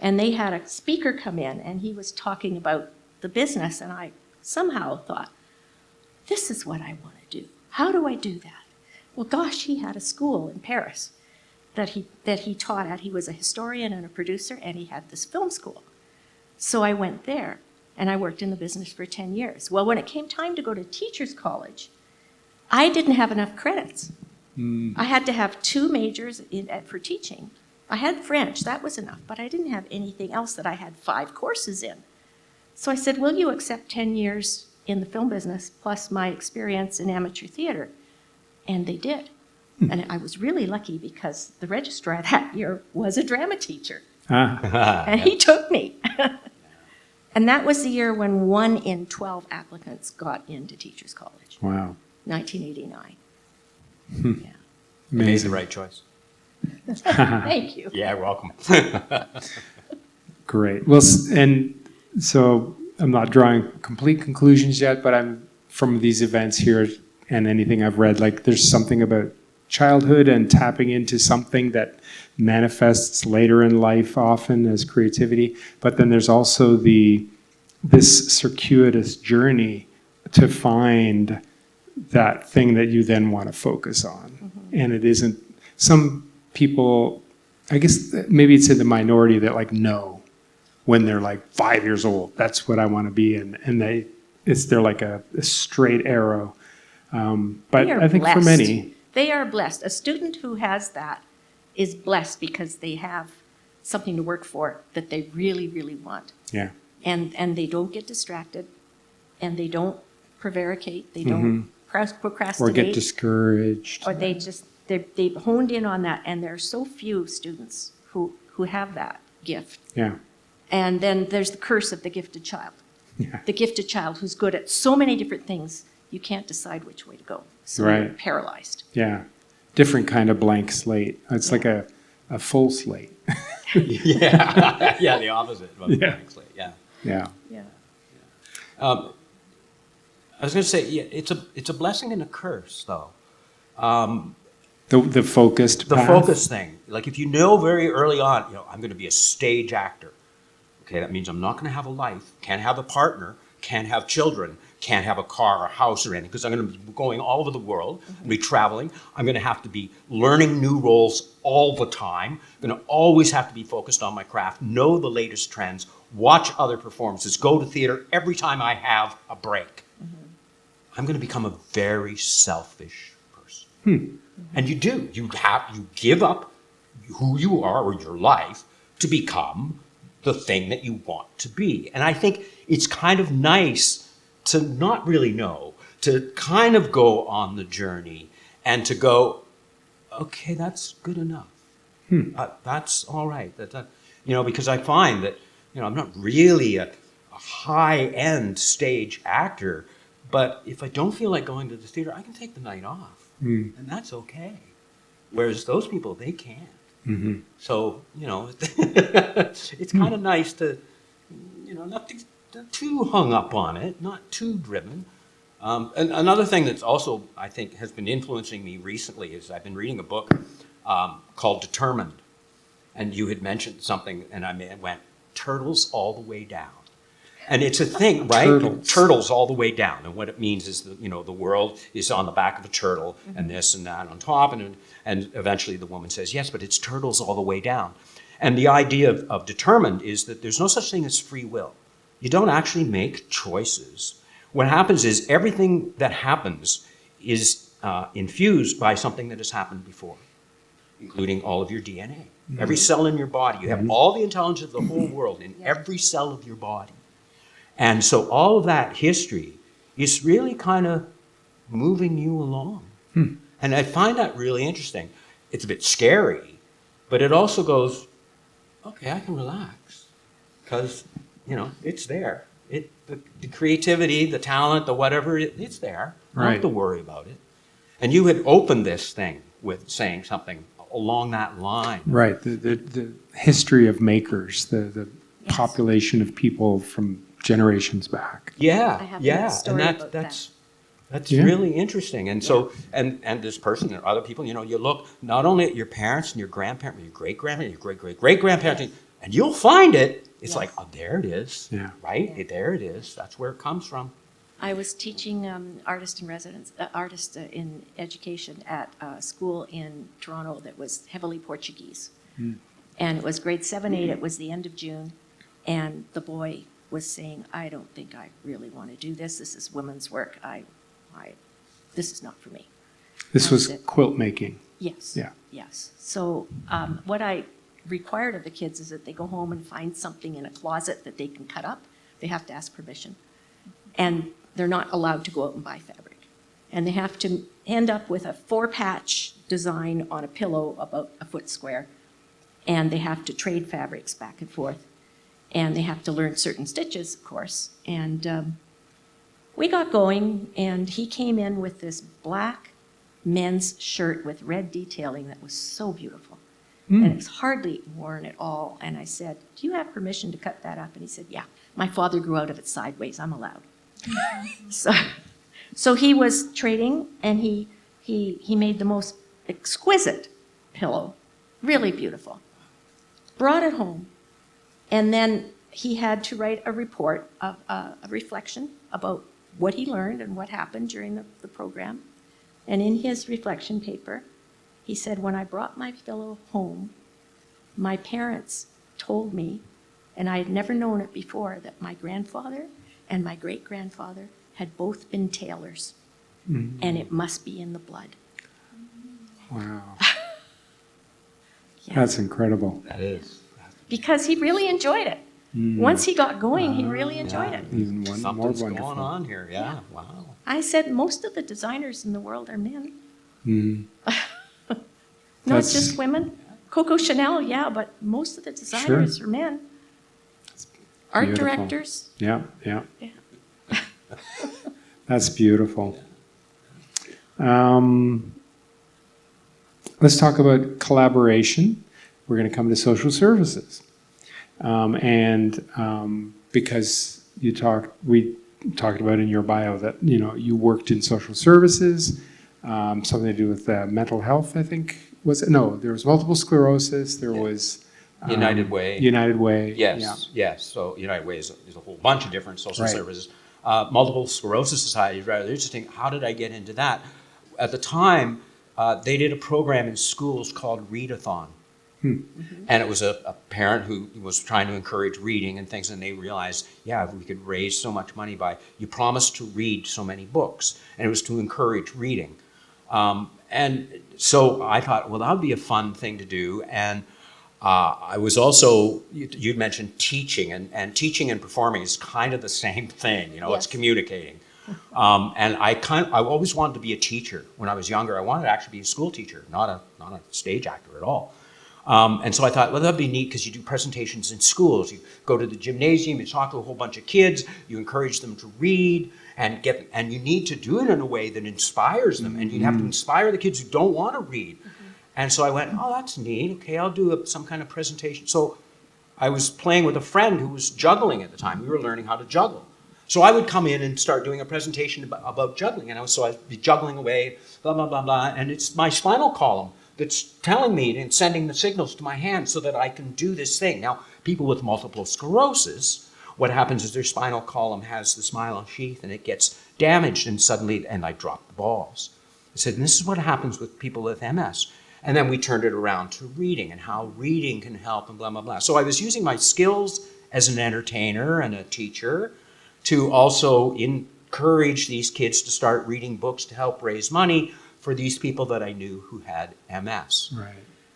and they had a speaker come in, and he was talking about the business, and I somehow thought, this is what I want to do. How do I do that? Well, gosh, he had a school in Paris that he taught at. He was a historian and a producer, and he had this film school. So I went there, and I worked in the business for 10 years. Well, when it came time to go to teachers college, I didn't have enough credits. I had to have 2 majors for teaching. I had French, that was enough, but I didn't have anything else that I had 5 courses in. So I said, will you accept 10 years in the film business plus my experience in amateur theater? And they did. And I was really lucky because the registrar that year was a drama teacher. And he took me. And that was the year when 1 in 12 applicants got into teachers college. Wow. 1989. Yeah. You made the right choice. Thank you. Yeah, you're welcome. Great. Well, and so I'm not drawing complete conclusions yet, but I'm from these events here and anything I've read, like there's something about childhood and tapping into something that manifests later in life often as creativity. But then there's also this circuitous journey to find that thing that you then want to focus on. And it isn't, some people, I guess maybe it's in the minority that like know when they're like 5 years old, that's what I want to be. And they're like a straight arrow. But I think blessed. for many, they are blessed. A student who has that is blessed because they have something to work for that they really, really want. Yeah. And they don't get distracted, and they don't prevaricate, they don't Or procrastinate. get discouraged. Or they've honed in on that, and there are so few students who have that gift. Yeah. And then there's the curse of the gifted child. Yeah. The gifted child who's good at so many different things, you can't decide which way to go. So you're Right. paralyzed. Yeah. Different kind of blank slate. It's like a full slate. Yeah, yeah, the opposite of a Yeah. blank slate. Yeah. Yeah. Yeah. I was going to say, yeah, it's a blessing and a curse, though. The focused The path. focus thing. Like if you know very early on, I'm going to be a stage actor. Okay, that means I'm not going to have a life, can't have a partner, can't have children, can't have a car or house or anything, because I'm going to be going all over the world, be traveling. I'm going to have to be learning new roles all the time. I'm going to always have to be focused on my craft, know the latest trends, watch other performances, go to theater every time I have a break. I'm going to become a very selfish person. And you do. You give up who you are or your life to become the thing that you want to be. And I think it's kind of nice to not really know, to kind of go on the journey and to go, okay, that's good enough. That's all right. Because I find that, I'm not really a high-end stage actor, but if I don't feel like going to the theater, I can take the night off, and that's okay. Whereas those people, they can't. Mm-hmm. So, it's kind of nice to, not be too hung up on it, not too driven. And another thing that's also, I think, has been influencing me recently is I've been reading a book called Determined. And you had mentioned something, and I went, turtles all the way down. And it's a thing, right? Turtles all the way down. And what it means is that, the world is on the back of a turtle and this and that on top. And eventually the woman says, yes, but it's turtles all the way down. And the idea of determined is that there's no such thing as free will. You don't actually make choices. What happens is everything that happens is infused by something that has happened before, including all of your DNA. Every cell in your body. You have all the intelligence of the whole world in every cell of your body. And so all of that history is really kind of moving you along. And I find that really interesting. It's a bit scary, but it also goes, okay, I can relax because, it's there. The creativity, the talent, the whatever, it's there. I don't have to worry about it. And you had opened this thing with saying something along that line. Right. The history of makers, the population of people from generations back. Yeah, I have yeah, a story and about that's Yeah. really interesting. And so, and this person and other people, you look not only at your parents and your grandparents, your great grandparents, your great grandparents, and you'll find it. It's like, oh, there it is. Yeah. Right, there it is. That's where it comes from. I was teaching artist in education at a school in Toronto that was heavily Portuguese. And it was grade 7, 8, it was the end of June, and the boy was saying, I don't think I really want to do this. This is women's work. This is not for me. This was That's it. quilt making. Yes. Yeah. Yes. So what I required of the kids is that they go home and find something in a closet that they can cut up. They have to ask permission. And they're not allowed to go out and buy fabric. And they have to end up with a 4-patch design on a pillow about a foot square. And they have to trade fabrics back and forth. And they have to learn certain stitches, of course. And we got going, and he came in with this black men's shirt with red detailing that was so beautiful. And it was hardly worn at all. And I said, do you have permission to cut that up? And he said, yeah. My father grew out of it sideways. I'm allowed. So he was trading, and he made the most exquisite pillow, really beautiful. Brought it home, and then he had to write a report of a reflection about what he learned and what happened during the program. And in his reflection paper, he said, when I brought my pillow home, my parents told me, and I had never known it before, that my grandfather and my great-grandfather had both been tailors, and it must be in the blood. Wow. That's incredible. That is. Because he really enjoyed it. Once he got going, he really enjoyed it. Even more Something's wonderful. going on here. Yeah. Wow. I said most of the designers in the world are men. Mm. Not That's- just women. Coco Chanel, yeah, but most of the designers are men. Art beautiful. directors. Yeah, yeah. Yeah. That's beautiful. Let's talk about collaboration. We're going to come to social services. Because we talked about in your bio that, you worked in social services, something to do with mental health, I think. Was it? No, there was multiple sclerosis. There was United Way. United Way. Yes, Yeah. yes. So United Way is a whole bunch of different social Right. services. Multiple Sclerosis Society is rather interesting. How did I get into that? At the time, they did a program in schools called Readathon. And it was a parent who was trying to encourage reading and things, and they realized, if we could raise so much money you promised to read so many books, and it was to encourage reading. And so I thought, well, that would be a fun thing to do. And I was also, you'd mentioned teaching, and teaching and performing is kind of the same thing, Yes. It's communicating. And I always wanted to be a teacher. When I was younger, I wanted to actually be a school teacher, not a stage actor at all. And so I thought, well, that'd be neat because you do presentations in schools. You go to the gymnasium, you talk to a whole bunch of kids, you encourage them to read, and you need to do it in a way that inspires them. And you have to inspire the kids who don't want to read. And so I went, oh, that's neat. Okay, I'll do some kind of presentation. So I was playing with a friend who was juggling at the time. We were learning how to juggle. So I would come in and start doing a presentation about juggling. And I'd be juggling away, blah, blah, blah, blah. And it's my spinal column that's telling me and sending the signals to my hand so that I can do this thing. Now, people with multiple sclerosis, what happens is their spinal column has the smile sheath and it gets damaged and I drop the balls. I said, and this is what happens with people with MS. And then we turned it around to reading and how reading can help and blah, blah, blah. So I was using my skills as an entertainer and a teacher to also encourage these kids to start reading books to help raise money for these people that I knew who had MS. Right.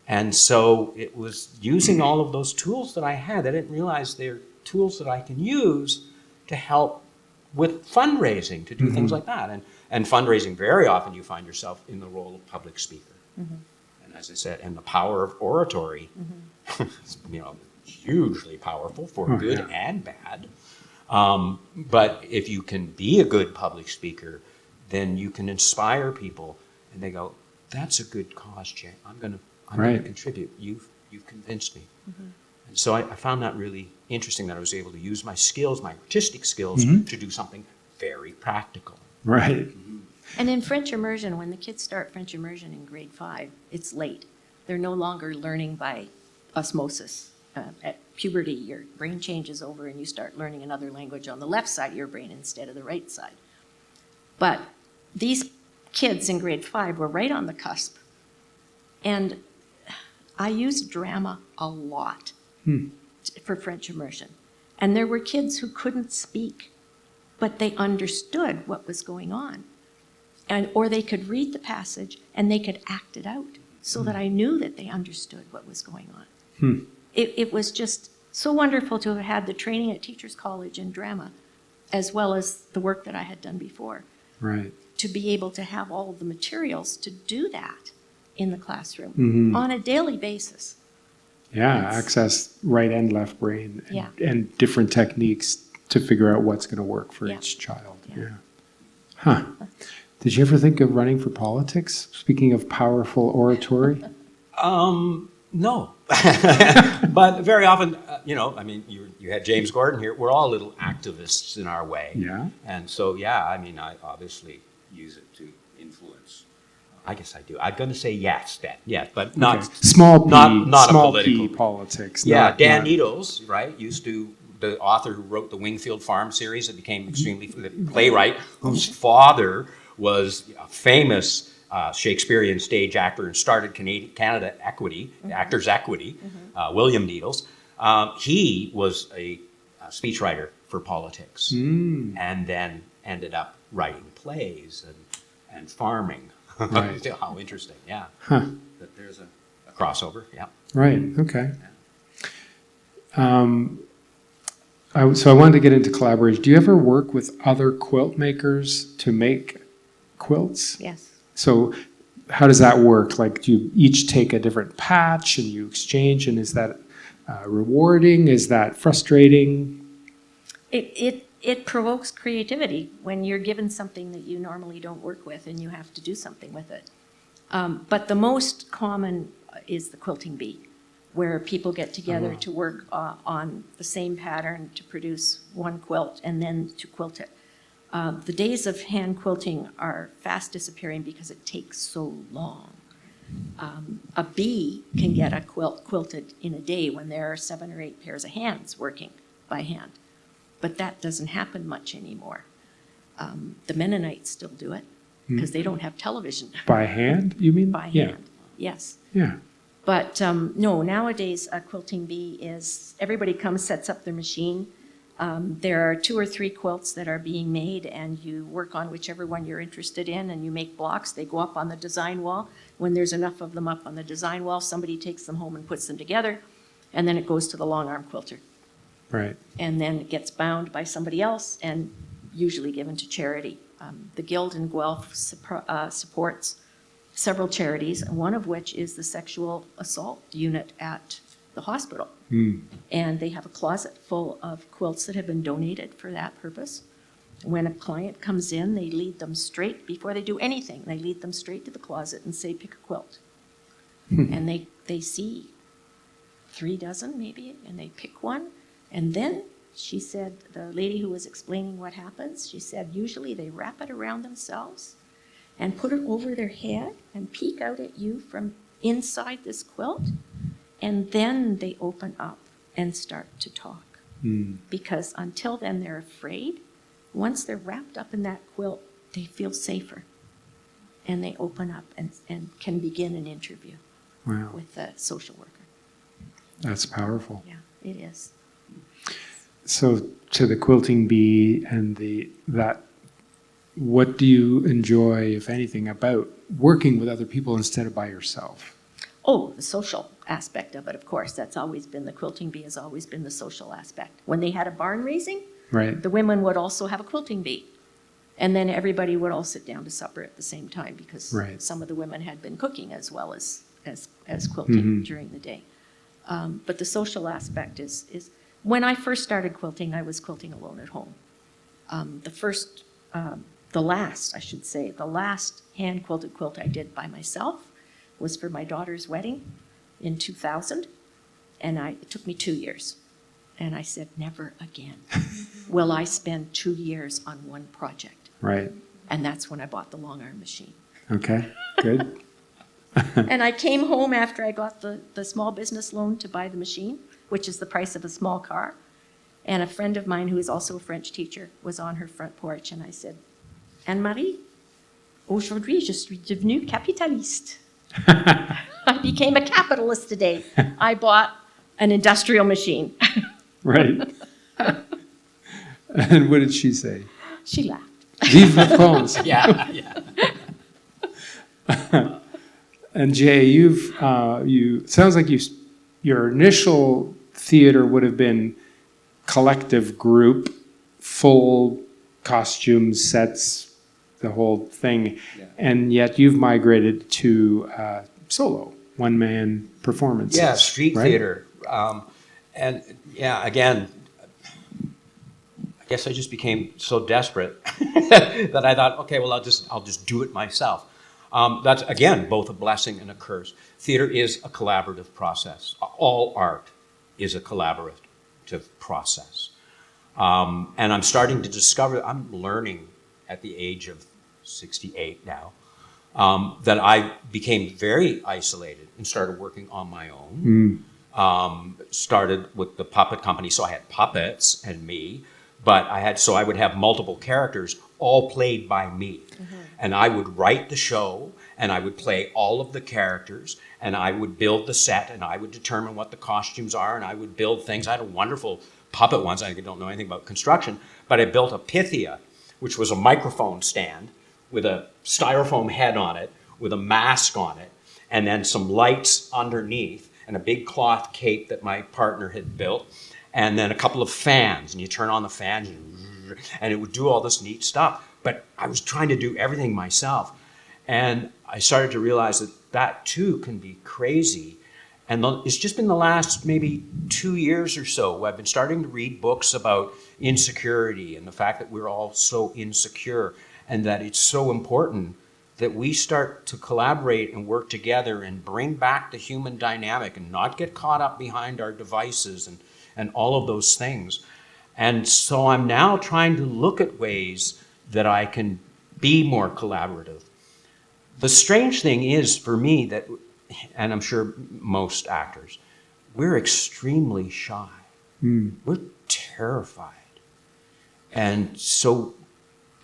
And so it was using all of those tools that I had. I didn't realize they're tools that I can use to help with fundraising, to do things like that. And fundraising, very often you find yourself in the role of public speaker. And as I said, and the power of oratory, hugely powerful for good and bad. But if you can be a good public speaker, then you can inspire people. And they go, that's a good cause, Jay. I'm going to contribute. You've convinced me. And so I found that really interesting that I was able to use my skills, my artistic skills, to do something very practical. Right. And in French immersion, when the kids start French immersion in grade 5, it's late. They're no longer learning by osmosis. At puberty, your brain changes over and you start learning another language on the left side of your brain instead of the right side. But these kids in grade 5 were right on the cusp. And I used drama a lot for French immersion. And there were kids who couldn't speak, but they understood what was going on. Or they could read the passage and they could act it out so that I knew that they understood what was going on. It was just so wonderful to have had the training at Teachers College in drama, as well as the work that I had done before. Right. To be able to have all of the materials to do that in the classroom on a daily basis. Yeah, access right and left brain and, Yeah. and different techniques to figure out what's going to work for Yeah. each child. Yeah. Yeah. Huh. Did you ever think of running for politics? Speaking of powerful oratory? No. But very often, you had James Gordon here. We're all little activists in our way. Yeah. And so, I obviously use it to influence. I guess I do. I'm going to say yes, but not Okay. Small p, not small a political. p politics. Yeah, not- Dan not- Needles, right, the author who wrote the Wingfield Farm series that became the playwright, whose father was a famous Shakespearean stage actor and started Canada Equity, Actors Equity, William Needles. He was a speechwriter for politics and then ended up writing plays and farming. Right. How interesting, yeah. Huh. That there's a crossover, yeah. Right. Okay. So I wanted to get into collaboration. Do you ever work with other quilt makers to make quilts? Yes. So how does that work? Like, do you each take a different patch and you exchange? And is that rewarding? Is that frustrating? It provokes creativity when you're given something that you normally don't work with and you have to do something with it. But the most common is the quilting bee, where people get together to work on the same pattern to produce one quilt and then to quilt it. The days of hand quilting are fast disappearing because it takes so long. A bee can get a quilt quilted in a day when there are 7 or 8 pairs of hands working by hand. But that doesn't happen much anymore. The Mennonites still do it because they don't have television. By hand, you mean? By Yeah. hand, yes. Yeah. But no, nowadays a quilting bee is, everybody comes, sets up their machine. There are 2 or 3 quilts that are being made and you work on whichever one you're interested in and you make blocks. They go up on the design wall. When there's enough of them up on the design wall, somebody takes them home and puts them together, and then it goes to the long arm quilter. Right. And then it gets bound by somebody else and usually given to charity. The Guild in Guelph supports several charities, and one of which is the sexual assault unit at the hospital. And they have a closet full of quilts that have been donated for that purpose. When a client comes in, they lead them straight, before they do anything, they lead them straight to the closet and say, pick a quilt. And they see 3 dozen maybe, and they pick one. And then she said, the lady who was explaining what happens, she said, usually they wrap it around themselves and put it over their head and peek out at you from inside this quilt. And then they open up and start to talk. Because until then, they're afraid. Once they're wrapped up in that quilt, they feel safer. And they open up and can begin an interview with a social worker. That's powerful. Yeah, it is. So to the quilting bee and what do you enjoy, if anything, about working with other people instead of by yourself? Oh, the social aspect of it, of course. That's always been, the quilting bee has always been the social aspect. When they had a barn raising, Right. the women would also have a quilting bee. And then everybody would all sit down to supper at the same time because some of the women had been cooking as well as quilting during the day. But the social aspect is when I first started quilting, I was quilting alone at home. The last hand quilted quilt I did by myself was for my daughter's wedding in 2000. And it took me 2 years. And I said, never again will I spend 2 years on one project. Right. And that's when I bought the long arm machine. Okay, good. And I came home after I got the small business loan to buy the machine, which is the price of a small car. And a friend of mine who is also a French teacher was on her front porch, and I said, Anne-Marie, aujourd'hui je suis devenue capitaliste. I became a capitalist today. I bought an industrial machine. Right. And what did she say? She laughed. Vive la France. Yeah. And Jay, sounds like your initial theater would have been collective group, full costumes, sets, the whole thing, and yet you've migrated to solo, one-man performances. Yeah, street right? theater. And yeah, again, I guess I just became so desperate that I thought, okay, well, I'll just do it myself. That's, again, both a blessing and a curse. Theater is a collaborative process. All art is a collaborative process. And I'm starting to discover, I'm learning at the age of 68 now, that I became very isolated and started working on my own. Started with the puppet company, so I had puppets and me, but I would have multiple characters all played by me. And I would write the show, and I would play all of the characters, and I would build the set, and I would determine what the costumes are, and I would build things. I had a wonderful puppet once. I don't know anything about construction, but I built a Pythia, which was a microphone stand with a styrofoam head on it, with a mask on it, and then some lights underneath, and a big cloth cape that my partner had built, and then a couple of fans, and you turn on the fans, and it would do all this neat stuff. But I was trying to do everything myself, and I started to realize that that too can be crazy. And it's just been the last maybe 2 years or so I've been starting to read books about insecurity and the fact that we're all so insecure, and that it's so important that we start to collaborate and work together and bring back the human dynamic and not get caught up behind our devices and all of those things. And so I'm now trying to look at ways that I can be more collaborative. The strange thing is for me that, and I'm sure most actors, we're extremely shy. We're terrified. And so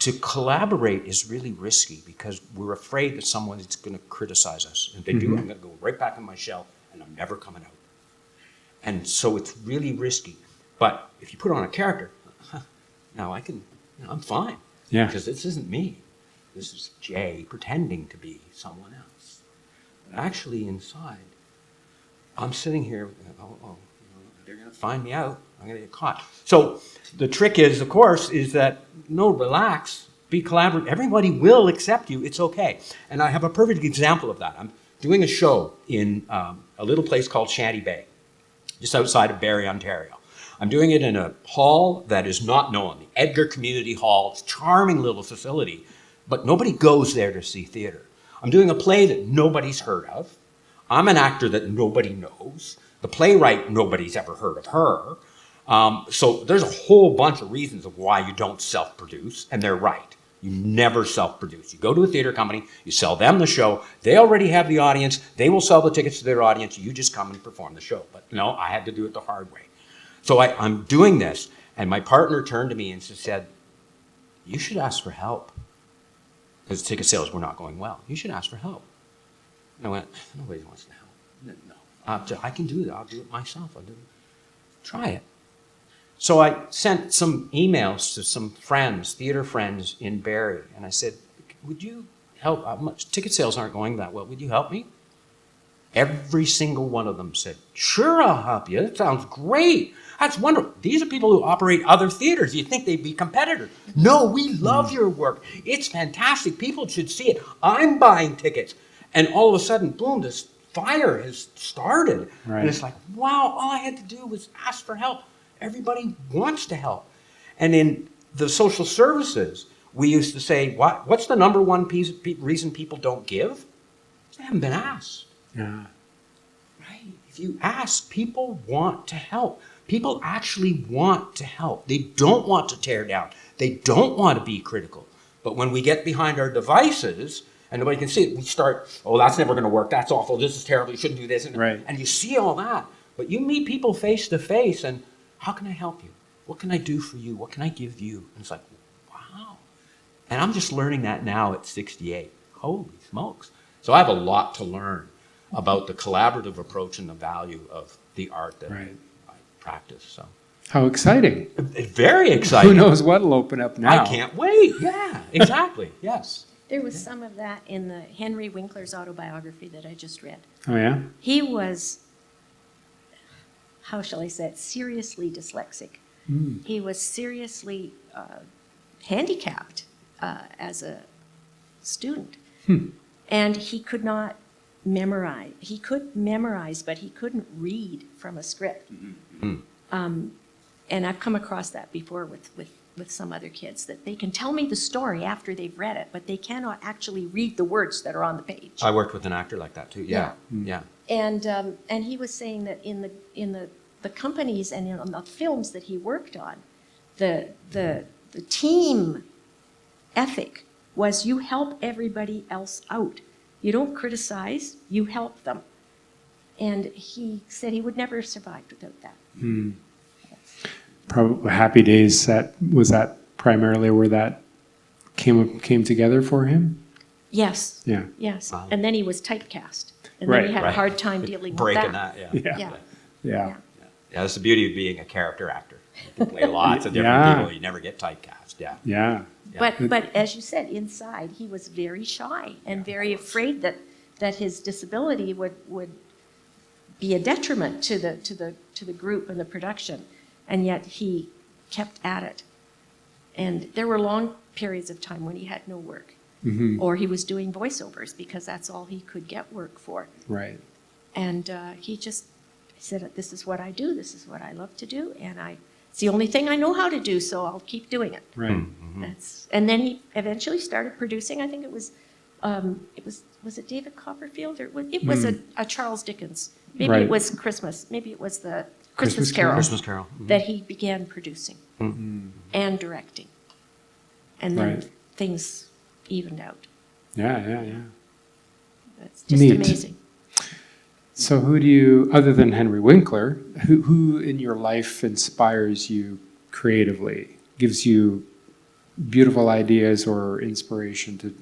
to collaborate is really risky because we're afraid that someone is going to criticize us. And if they do, I'm going to go right back in my shell and I'm never coming out. And so it's really risky. But if you put on a character, now I'm fine. Yeah. Because this isn't me. This is Jay pretending to be someone else. But actually inside, I'm sitting here, they're going to find me out. I'm going to get caught. So the trick is, of course, is that, no, relax, be collaborative. Everybody will accept you. It's okay. And I have a perfect example of that. I'm doing a show in a little place called Shanty Bay, just outside of Barrie, Ontario. I'm doing it in a hall that is not known, the Edgar Community Hall. It's a charming little facility, but nobody goes there to see theater. I'm doing a play that nobody's heard of. I'm an actor that nobody knows. The playwright, nobody's ever heard of her. So there's a whole bunch of reasons of why you don't self-produce, and they're right. You never self-produce. You go to a theater company, you sell them the show, they already have the audience, they will sell the tickets to their audience, you just come and perform the show. But no, I had to do it the hard way. So I'm doing this, and my partner turned to me and said, you should ask for help. Because ticket sales were not going well. You should ask for help. And I went, nobody wants to help. No, I can do that. I'll do it myself. I'll do it. Try it. So I sent some emails to some friends, theater friends in Barrie, and I said, would you help? Ticket sales aren't going that well. Would you help me? Every single one of them said, sure, I'll help you. That sounds great. That's wonderful. These are people who operate other theaters. You'd think they'd be competitors. No, we love your work. It's fantastic. People should see it. I'm buying tickets. And all of a sudden, boom, this fire has started. Right. And it's like, wow, all I had to do was ask for help. Everybody wants to help. And in the social services, we used to say, what's the number one reason people don't give? They haven't been asked. Yeah. Right? If you ask, people want to help. People actually want to help. They don't want to tear down. They don't want to be critical. But when we get behind our devices and nobody can see it, we start, oh, that's never going to work. That's awful. This is terrible. You shouldn't do this. Right. And you see all that. But you meet people face to face and how can I help you? What can I do for you? What can I give you? And it's like, wow. And I'm just learning that now at 68. Holy smokes. So I have a lot to learn about the collaborative approach and the value of the art that Right. I practice. So How exciting. very exciting. Who knows what'll open up now? I can't wait. Yeah, exactly. Yes. There was some of that in the Henry Winkler's autobiography that I just read. Oh, yeah? He was, how shall I say it, seriously dyslexic. He was seriously handicapped as a student. And he could not memorize. He could memorize, but he couldn't read from a script. And I've come across that before with some other kids, that they can tell me the story after they've read it, but they cannot actually read the words that are on the page. I worked with an actor like that too. Yeah. Yeah. And he was saying that in the companies and in the films that he worked on, the team ethic was you help everybody else out. You don't criticize, you help them. And he said he would never have survived without that. Probably Happy Days, was that primarily where that came together for him? Yes. Yeah. Yes. Wow. And then he was typecast. And Right. then he had Right. a hard time dealing with Breaking that. that. Yeah. Yeah. Yeah. Yeah, that's the beauty of being a character actor. You can play lots of different Yeah. people. You never get typecast. Yeah. Yeah. But as you said, inside he was very shy and very afraid that that his disability would be a detriment to the group and the production, and yet he kept at it. And there were long periods of time when he had no work, or he was doing voiceovers because that's all he could get work for. Right. And he just said, "This is what I do. This is what I love to do, and it's the only thing I know how to do, so I'll keep doing it." Right. And then he eventually started producing. I think it was it David Copperfield, or it was a Charles Dickens. Maybe Right. it was Christmas. Maybe it was the Christmas Christmas Carol, Christmas Carol. that he began producing and directing, and then Right. things evened out. Yeah. It's just Neat. amazing. So who do you, other than Henry Winkler, who in your life inspires you creatively, gives you beautiful ideas or inspiration to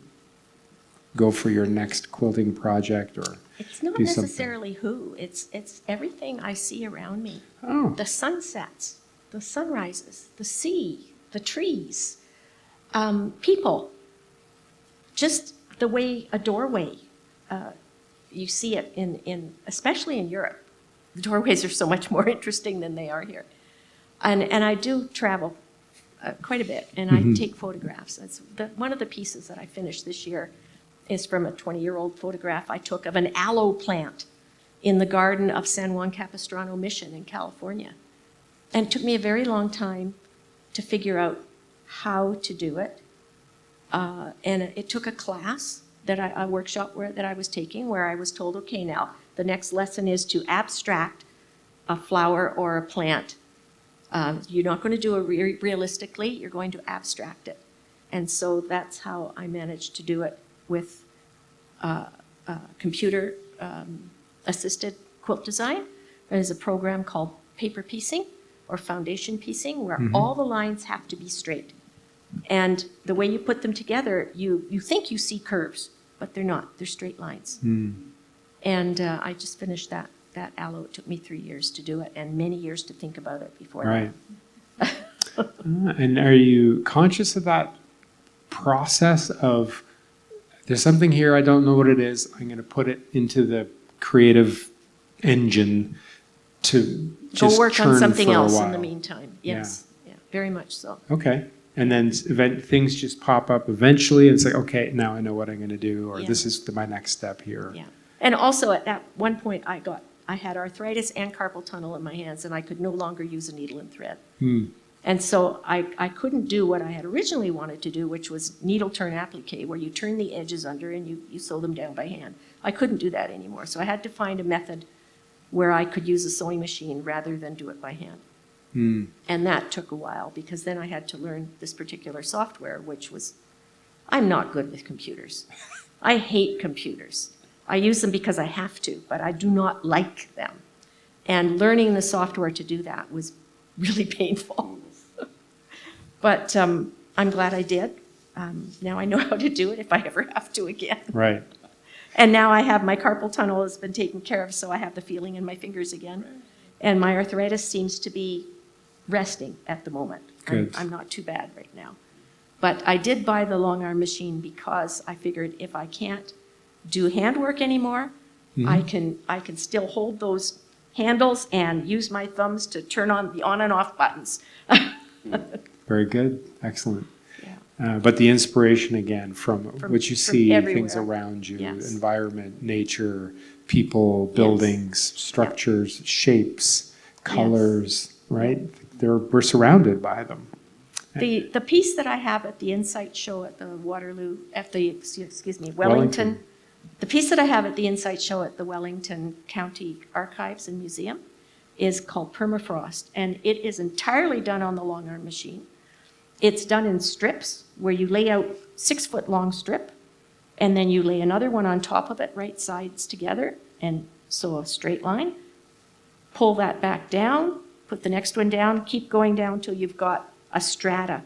go for your next quilting project or It's not do something? necessarily who. It's everything I see around me. Oh, The sunsets, the sunrises, the sea, the trees, people. Just the way a doorway, you see it especially in Europe. The doorways are so much more interesting than they are here. And I do travel quite a bit, and I take photographs. One of the pieces that I finished this year is from a 20-year-old photograph I took of an aloe plant in the garden of San Juan Capistrano Mission in California. And it took me a very long time to figure out how to do it. And it took a class, a workshop that I was taking, where I was told, okay, now the next lesson is to abstract a flower or a plant. You're not going to do it realistically, you're going to abstract it. And so that's how I managed to do it with computer assisted quilt design. There's a program called paper piecing or foundation piecing, where all the lines have to be straight. And the way you put them together, you think you see curves, but they're not. They're straight lines. And I just finished that aloe. It took me 3 years to do it, and many years to think about it before right. And are you conscious of that process of, there's something here, I don't know what it is, I'm going to put it into the creative engine to just go work on churn something for a else in the while. meantime. Yes, yeah, very much so. Okay. And then things just pop up eventually, and it's like, okay, now I know what I'm going to do, or Yeah. this is my next step here. Yeah. And also at that one point I had arthritis and carpal tunnel in my hands, and I could no longer use a needle and thread. And so I couldn't do what I had originally wanted to do, which was needle turn applique, where you turn the edges under and you sew them down by hand. I couldn't do that anymore. So I had to find a method where I could use a sewing machine rather than do it by hand. And that took a while, because then I had to learn this particular software, which was, I'm not good with computers. I hate computers. I use them because I have to, but I do not like them. And learning the software to do that was really painful. But I'm glad I did. Now I know how to do it if I ever have to again. Right. And now I have, my carpal tunnel has been taken care of, so I have the feeling in my fingers again. And my arthritis seems to be resting at the moment. Good. I'm not too bad right now. But I did buy the long arm machine because I figured if I can't do handwork anymore, I can still hold those handles and use my thumbs to turn on the on and off buttons. Very good. Excellent. Yeah. But the inspiration, again, from what you from see, everywhere. things around you, Yes. environment, nature, people, buildings, structures, shapes, colors, right? We're surrounded by them. The piece that I have at the Insight show at the Wellington, the piece that I have at the Insight show at the Wellington County Archives and Museum is called Permafrost, and it is entirely done on the long arm machine. It's done in strips, where you lay out 6-foot long strip, and then you lay another one on top of it, right sides together, and sew a straight line. Pull that back down, put the next one down, keep going down till you've got a strata.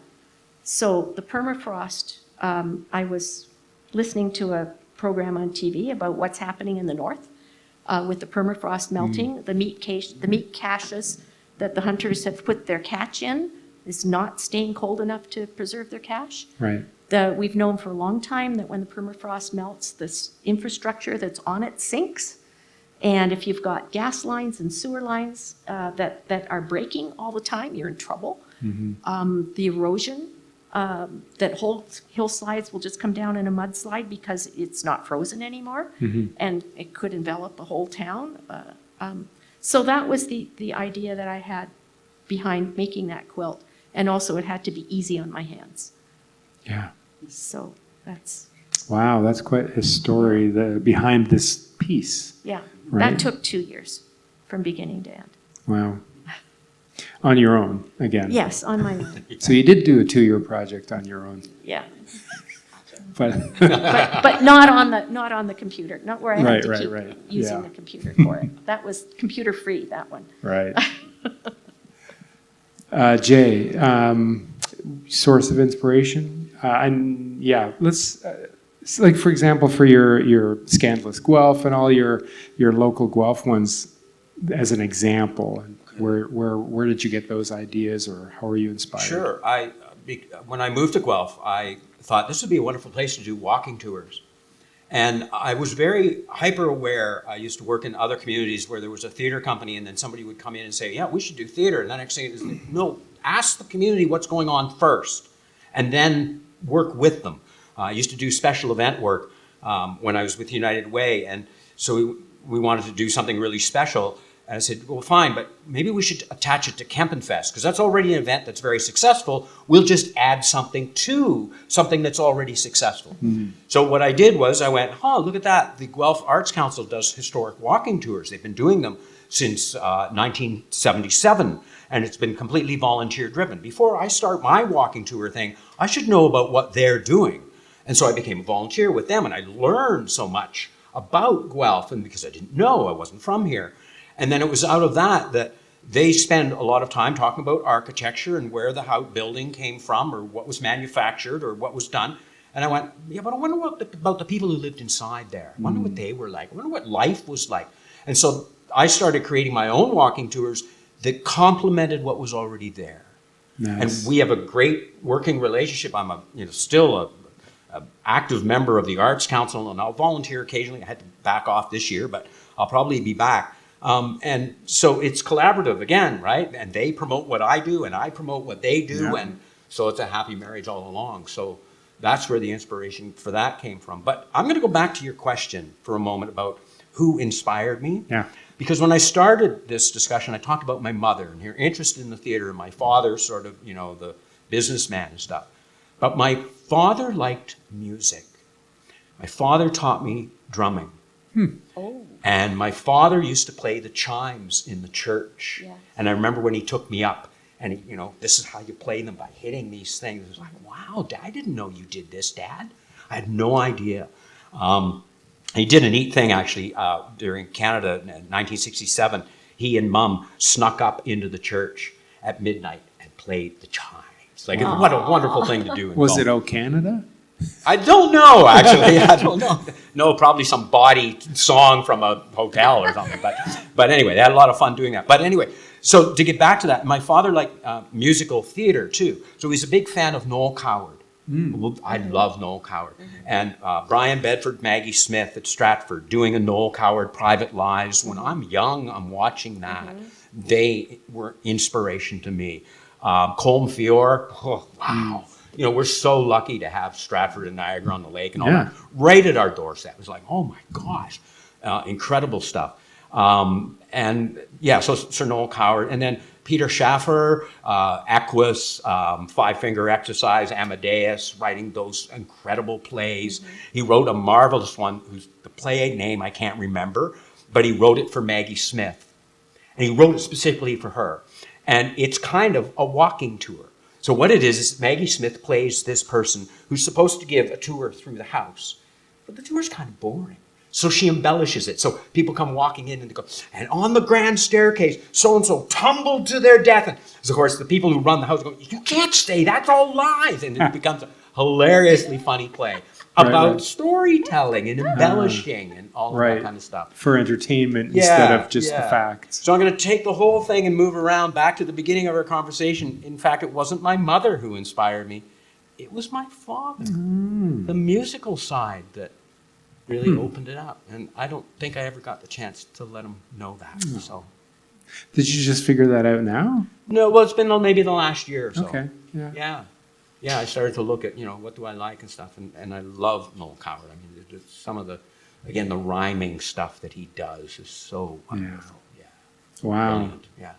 So the permafrost, I was listening to a program on TV about what's happening in the north with the permafrost melting. The meat caches that the hunters have put their catch in is not staying cold enough to preserve their cache. Right. We've known for a long time that when the permafrost melts, this infrastructure that's on it sinks. And if you've got gas lines and sewer lines that are breaking all the time, you're in trouble. The erosion that holds hillsides will just come down in a mudslide because it's not frozen anymore, and it could envelop a whole town. So that was the idea that I had behind making that quilt. And also it had to be easy on my hands. Yeah. So that's... Wow, that's quite a story behind this piece. Yeah, right? That took 2 years from beginning to end. Wow. On your own, again. Yes, on my own. So you did do a 2-year project on your own. Yeah. But But not on the computer, not where I had to keep right. using Yeah. the computer for it. That was computer free, that one. Right. Jay, source of inspiration? And yeah, let's, like for example, for your scandalous Guelph and all your local Guelph ones as an example, where did you get those ideas, or how were you inspired? Sure. When I moved to Guelph, I thought this would be a wonderful place to do walking tours. And I was very hyper aware. I used to work in other communities where there was a theater company, and then somebody would come in and say, yeah, we should do theater. And the next thing is, no, ask the community what's going on first, and then work with them. I used to do special event work when I was with United Way, and so we wanted to do something really special. And I said, well, fine, but maybe we should attach it to Kempenfest, because that's already an event that's very successful. We'll just add something to something that's already successful. So what I did was I went, look at that. The Guelph Arts Council does historic walking tours. They've been doing them since 1977, and it's been completely volunteer driven. Before I start my walking tour thing, I should know about what they're doing. And so I became a volunteer with them, and I learned so much about Guelph, and because I didn't know, I wasn't from here. And then it was out of that they spend a lot of time talking about architecture and where the house building came from, or what was manufactured, or what was done. And I went, yeah, but I wonder about the people who lived inside there. I wonder what they were like. I wonder what life was like. And so I started creating my own walking tours that complemented what was already there. Nice. And we have a great working relationship. I'm still a active member of the Arts Council, and I'll volunteer occasionally. I had to back off this year, but I'll probably be back. And so it's collaborative again, right? And they promote what I do, and I promote what they do, Yeah. and so it's a happy marriage all along. So that's where the inspiration for that came from. But I'm going to go back to your question for a moment about who inspired me. Yeah. Because when I started this discussion, I talked about my mother and her interest in the theater, and my father sort of, the businessman and stuff. But my father liked music. My father taught me drumming. Oh. And my father used to play the chimes in the church. Yes. And I remember when he took me up, and he, this is how you play them, by hitting these things. It was like, wow, Dad, I didn't know you did this, Dad. I had no idea. He did a neat thing, actually, during Canada in 1967. He and Mom snuck up into the church at midnight and played the chimes. Like, what a wonderful thing to do. Was it O Canada? I don't know, actually. I don't know. No, probably some bawdy song from a hotel or something. But anyway, they had a lot of fun doing that. But anyway, so to get back to that, my father liked musical theater, too. So he's a big fan of Noel Coward. I love Noel Coward. And Brian Bedford, Maggie Smith at Stratford doing a Noel Coward Private Lives. When I'm young, I'm watching that. They were inspiration to me. Colm Feore, wow. We're so lucky to have Stratford and Niagara-on-the-Lake and all that right at our doorstep. It was like, oh my gosh, incredible stuff. And yeah, so Sir Noel Coward, and then Peter Schaffer, Equus, Five Finger Exercise, Amadeus, writing those incredible plays. He wrote a marvelous one, whose the play name I can't remember, but he wrote it for Maggie Smith. And he wrote it specifically for her. And it's kind of a walking tour. So what it is Maggie Smith plays this person who's supposed to give a tour through the house. But the tour's kind of boring. So she embellishes it. So people come walking in and they go, and on the grand staircase, so-and-so tumbled to their death. And of course, the people who run the house go, you can't stay, that's all lies. And it becomes a hilariously funny play about storytelling and embellishing and all of that kind of stuff. For entertainment instead of just the facts. So I'm going to take the whole thing and move around back to the beginning of our conversation. In fact, it wasn't my mother who inspired me. it was my father, the musical side that really opened it up. And I don't think I ever got the chance to let him know that. So. Did you just figure that out now? No, well, it's been maybe the last year or so. Okay. Yeah. Yeah. Yeah, I started to look at, what do I like and stuff. And I love Noel Coward. I mean, some of the, again, the rhyming stuff that he does is so wonderful. Yeah. Wow. Brilliant. Yeah.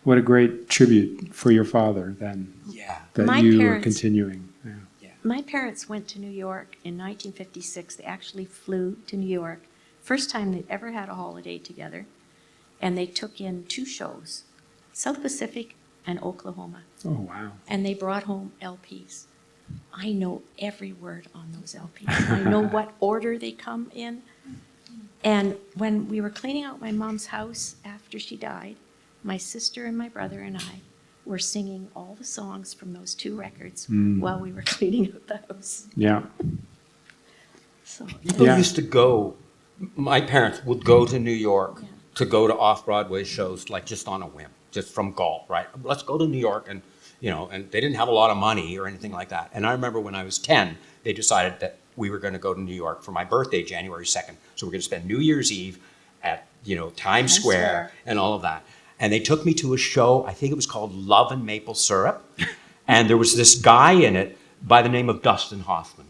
What a great tribute for your father then. Yeah. That My you are parents- continuing. Yeah. My parents went to New York in 1956. They actually flew to New York. First time they'd ever had a holiday together. And they took in 2 shows, South Pacific and Oklahoma. Oh, wow. And they brought home LPs. I know every word on those LPs. I know what order they come in. And when we were cleaning out my mom's house after she died, my sister and my brother and I were singing all the songs from those 2 records while we were cleaning out the house. Yeah. So, People Yeah. used to go, my parents would go to New York Yeah. to go to off-Broadway shows, like just on a whim, just from Galt, right? Let's go to New York, and and they didn't have a lot of money or anything like that. And I remember when I was 10, they decided that we were going to go to New York for my birthday, January 2nd. So we're going to spend New Year's Eve at, Times Square and all of that. And they took me to a show, I think it was called Love and Maple Syrup. And there was this guy in it by the name of Dustin Hoffman.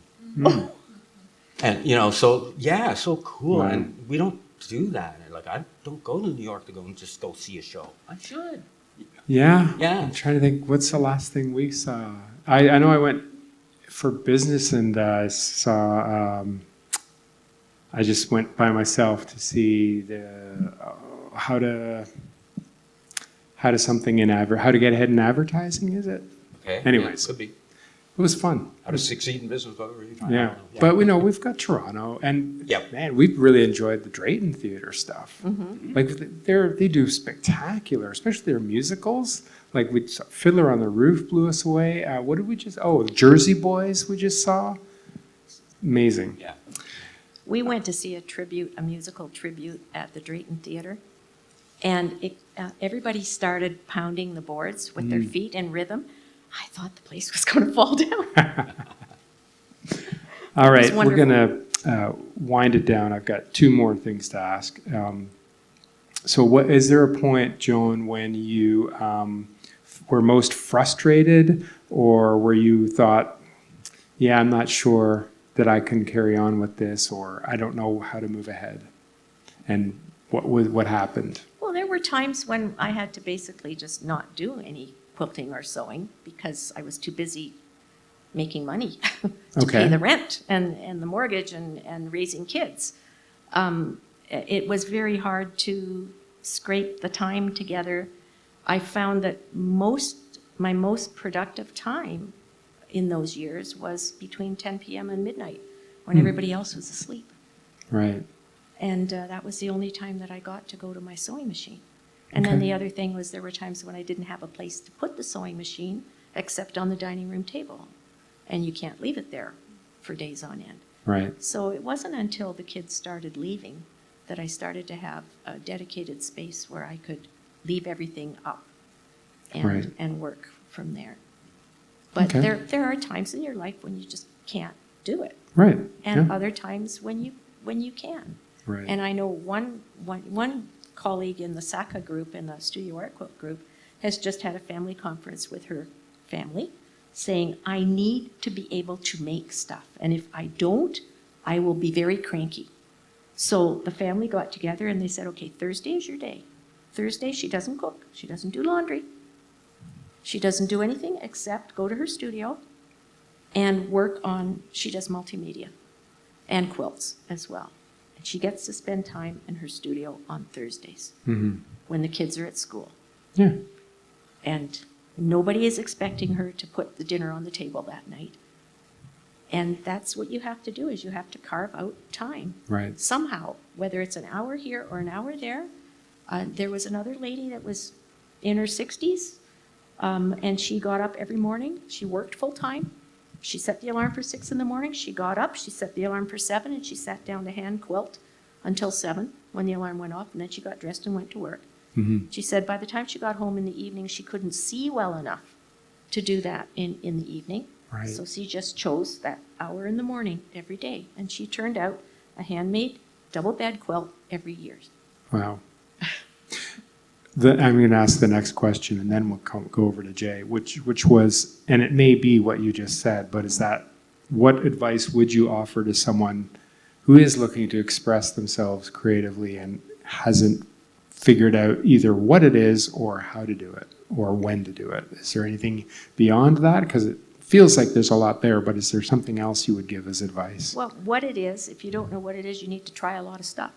And, so cool. Wow. And we don't do that. Like, I don't go to New York to go and just go see a show. I should. Yeah. Yeah. I'm trying to think, what's the last thing we saw? I know I went for business and I saw, I just went by myself to see how to get ahead in advertising, is it? Okay. Anyways. Yeah, could be. It was fun. How to succeed in business, whatever you're trying Yeah. to do. But we know we've got Toronto and Yep. man, we've really enjoyed the Drayton Theatre stuff. Like they do spectacular, especially their musicals. Like we saw Fiddler on the Roof blew us away. What did we just? Oh, Jersey Boys we just saw. Amazing. Yeah. we went to see a musical tribute at the Drayton Theatre. And everybody started pounding the boards with their feet in rhythm. I thought the place was going to fall down. All right, we're wonderful. going to wind it down. I've got 2 more things to ask. So is there a point, Joan, when you were most frustrated or where you thought, yeah, I'm not sure that I can carry on with this, or I don't know how to move ahead? And what happened? Well, there were times when I had to basically just not do any quilting or sewing because I was too busy making money to Okay. pay the rent and the mortgage and raising kids. It was very hard to scrape the time together. I found that my most productive time in those years was between 10 p.m. and midnight when everybody else was asleep. Right. And that was the only time that I got to go to my sewing machine. And then Okay. the other thing was there were times when I didn't have a place to put the sewing machine except on the dining room table. And you can't leave it there for days on end. Right. So it wasn't until the kids started leaving that I started to have a dedicated space where I could leave everything up and, Right. and work from there. But Okay. there are times in your life when you just can't do it. Right. And Yeah. other times when you can. Right. And I know one colleague in the SACA group, in the Studio Art Quilt group, has just had a family conference with her family saying, I need to be able to make stuff. And if I don't, I will be very cranky. So the family got together and they said, okay, Thursday is your day. Thursday, she doesn't cook. She doesn't do laundry. She doesn't do anything except go to her studio and work on, she does multimedia and quilts as well. And she gets to spend time in her studio on Thursdays when the kids are at school. Yeah. And nobody is expecting her to put the dinner on the table that night. And that's what you have to do, is you have to carve out time Right. somehow, whether it's an hour here or an hour there. There was another lady that was in her 60s, and she got up every morning. She worked full time. She set the alarm for 6 in the morning. She got up, she set the alarm for 7, and she sat down to hand quilt until 7 when the alarm went off, and then she got dressed and went to work. She said by the time she got home in the evening, she couldn't see well enough to do that in the evening. Right. So she just chose that hour in the morning every day, and she turned out a handmade double bed quilt every year. Wow. I'm going to ask the next question, and then we'll go over to Jay, which was, and it may be what you just said, but is that, what advice would you offer to someone who is looking to express themselves creatively and hasn't figured out either what it is or how to do it or when to do it? Is there anything beyond that? Because it feels like there's a lot there, but is there something else you would give as advice? Well, what it is, if you don't know what it is, you need to try a lot of stuff.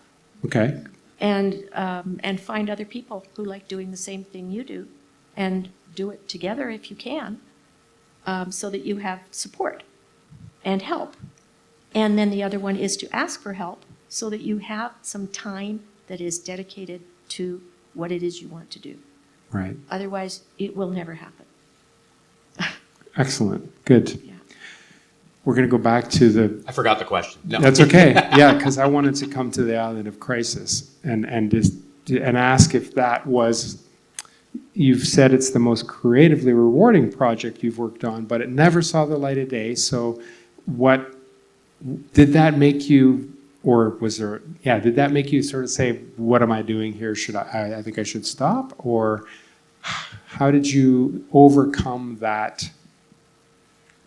Okay. And find other people who like doing the same thing you do, and do it together if you can, so that you have support and help. And then the other one is to ask for help so that you have some time that is dedicated to what it is you want to do. Right. Otherwise, it will never happen. Excellent. Good. Yeah. We're going to go back to the. I forgot the question. No. That's okay. Yeah, because I wanted to come to the island of crisis and ask if that was. You've said it's the most creatively rewarding project you've worked on, but it never saw the light of day. So, what did that make you, or was there? Yeah, did that make you sort of say, "What am I doing here? Should I think I should stop?" Or how did you overcome that?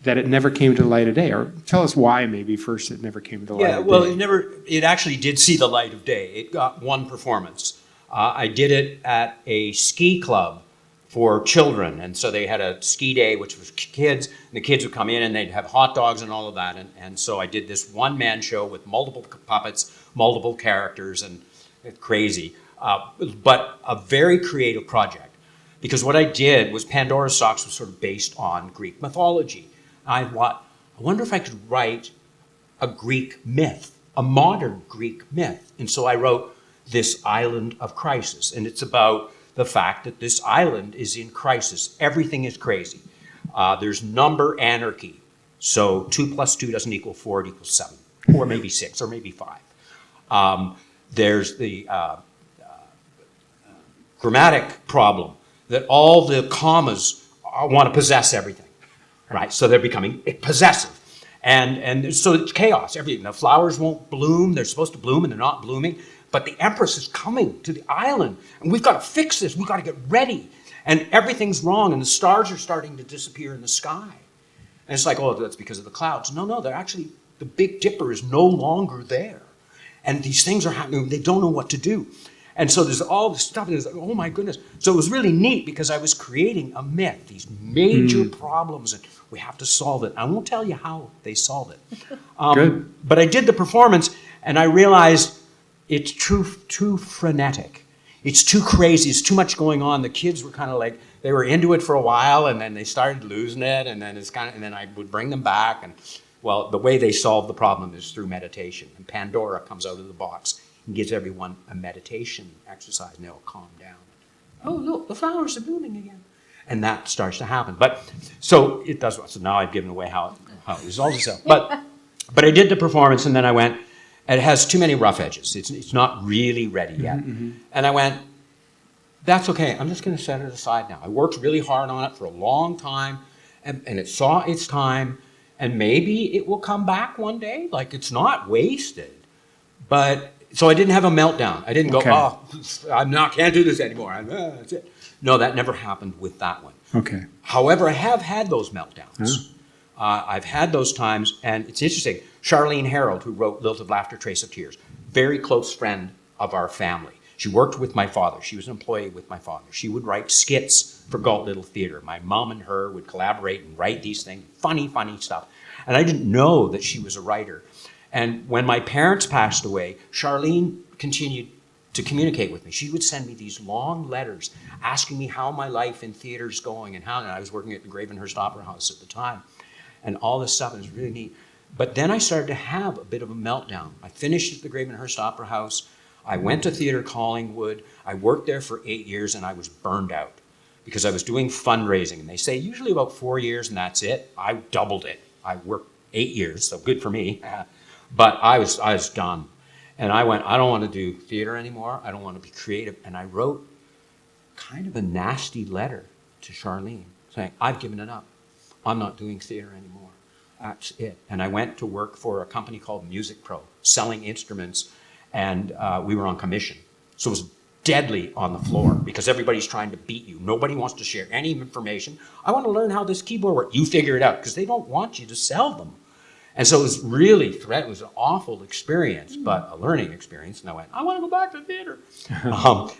That it never came to the light of day, or tell us why maybe first it never came to the light of day. Yeah, well, it actually did see the light of day. It got one performance. I did it at a ski club for children, and so they had a ski day, which was kids, and the kids would come in and they'd have hot dogs and all of that, and so I did this one-man show with multiple puppets, multiple characters, and it's crazy, but a very creative project, because what I did was Pandora's Socks was sort of based on Greek mythology. I wonder if I could write a Greek myth, a modern Greek myth. And so I wrote this island of crisis. And it's about the fact that this island is in crisis. Everything is crazy. There's number anarchy. So 2 + 2 doesn't equal 4, it equals 7, or maybe 6, or maybe 5. There's the grammatic problem that all the commas want to possess everything. Right, so they're becoming possessive. And so it's chaos, everything. The flowers won't bloom, they're supposed to bloom and they're not blooming, but the Empress is coming to the island, and we've got to fix this, we've got to get ready. And everything's wrong, and the stars are starting to disappear in the sky. And it's like, oh, that's because of the clouds. No, they're actually, the Big Dipper is no longer there. And these things are happening, they don't know what to do. And so there's all this stuff, and it's like, oh my goodness. So it was really neat because I was creating a myth, these major problems, and we have to solve it. I won't tell you how they solve it. Good. But I did the performance, and I realized it's too frenetic. It's too crazy. It's too much going on. The kids were kind of like, they were into it for a while, and then they started losing it, and then and then I would bring them back. And well, the way they solve the problem is through meditation. And Pandora comes out of the box and gives everyone a meditation exercise, and they'll calm down. Oh, look, the flowers are blooming again. And that starts to happen. But so it does. So now I've given away how it resolves itself. But I did the performance, and then I went, it has too many rough edges. It's not really ready yet. Mm-hmm. And I went, that's okay. I'm just going to set it aside now. I worked really hard on it for a long time, and it saw its time, and maybe it will come back one day. Like, it's not wasted. But so I didn't have a meltdown. I didn't go, can't do this anymore. That's it. No, that never happened with that one. Okay. However, I have had those meltdowns. I've had those times, and it's interesting. Charlene Harold, who wrote Lilt of Laughter, Trace of Tears, very close friend of our family. She worked with my father. She was an employee with my father. She would write skits for Galt Little Theatre. My mom and her would collaborate and write these things, funny stuff. And I didn't know that she was a writer. And when my parents passed away, Charlene continued to communicate with me. She would send me these long letters asking me how my life in theater is going, and I was working at the Gravenhurst Opera House at the time, and all this stuff. It was really neat. But then I started to have a bit of a meltdown. I finished at the Gravenhurst Opera House. I went to Theatre Collingwood. I worked there for 8 years, and I was burned out because I was doing fundraising. And they say usually about 4 years, and that's it. I doubled it. I worked 8 years, so good for me. But I was done. And I went, I don't want to do theater anymore. I don't want to be creative. And I wrote kind of a nasty letter to Charlene saying, I've given it up. I'm not doing theater anymore. That's it. And I went to work for a company called Music Pro, selling instruments, and we were on commission. So it was deadly on the floor because everybody's trying to beat you. Nobody wants to share any information. I want to learn how this keyboard works. You figure it out because they don't want you to sell them. And so it was really it was an awful experience, but a learning experience. And I went, I want to go back to theater.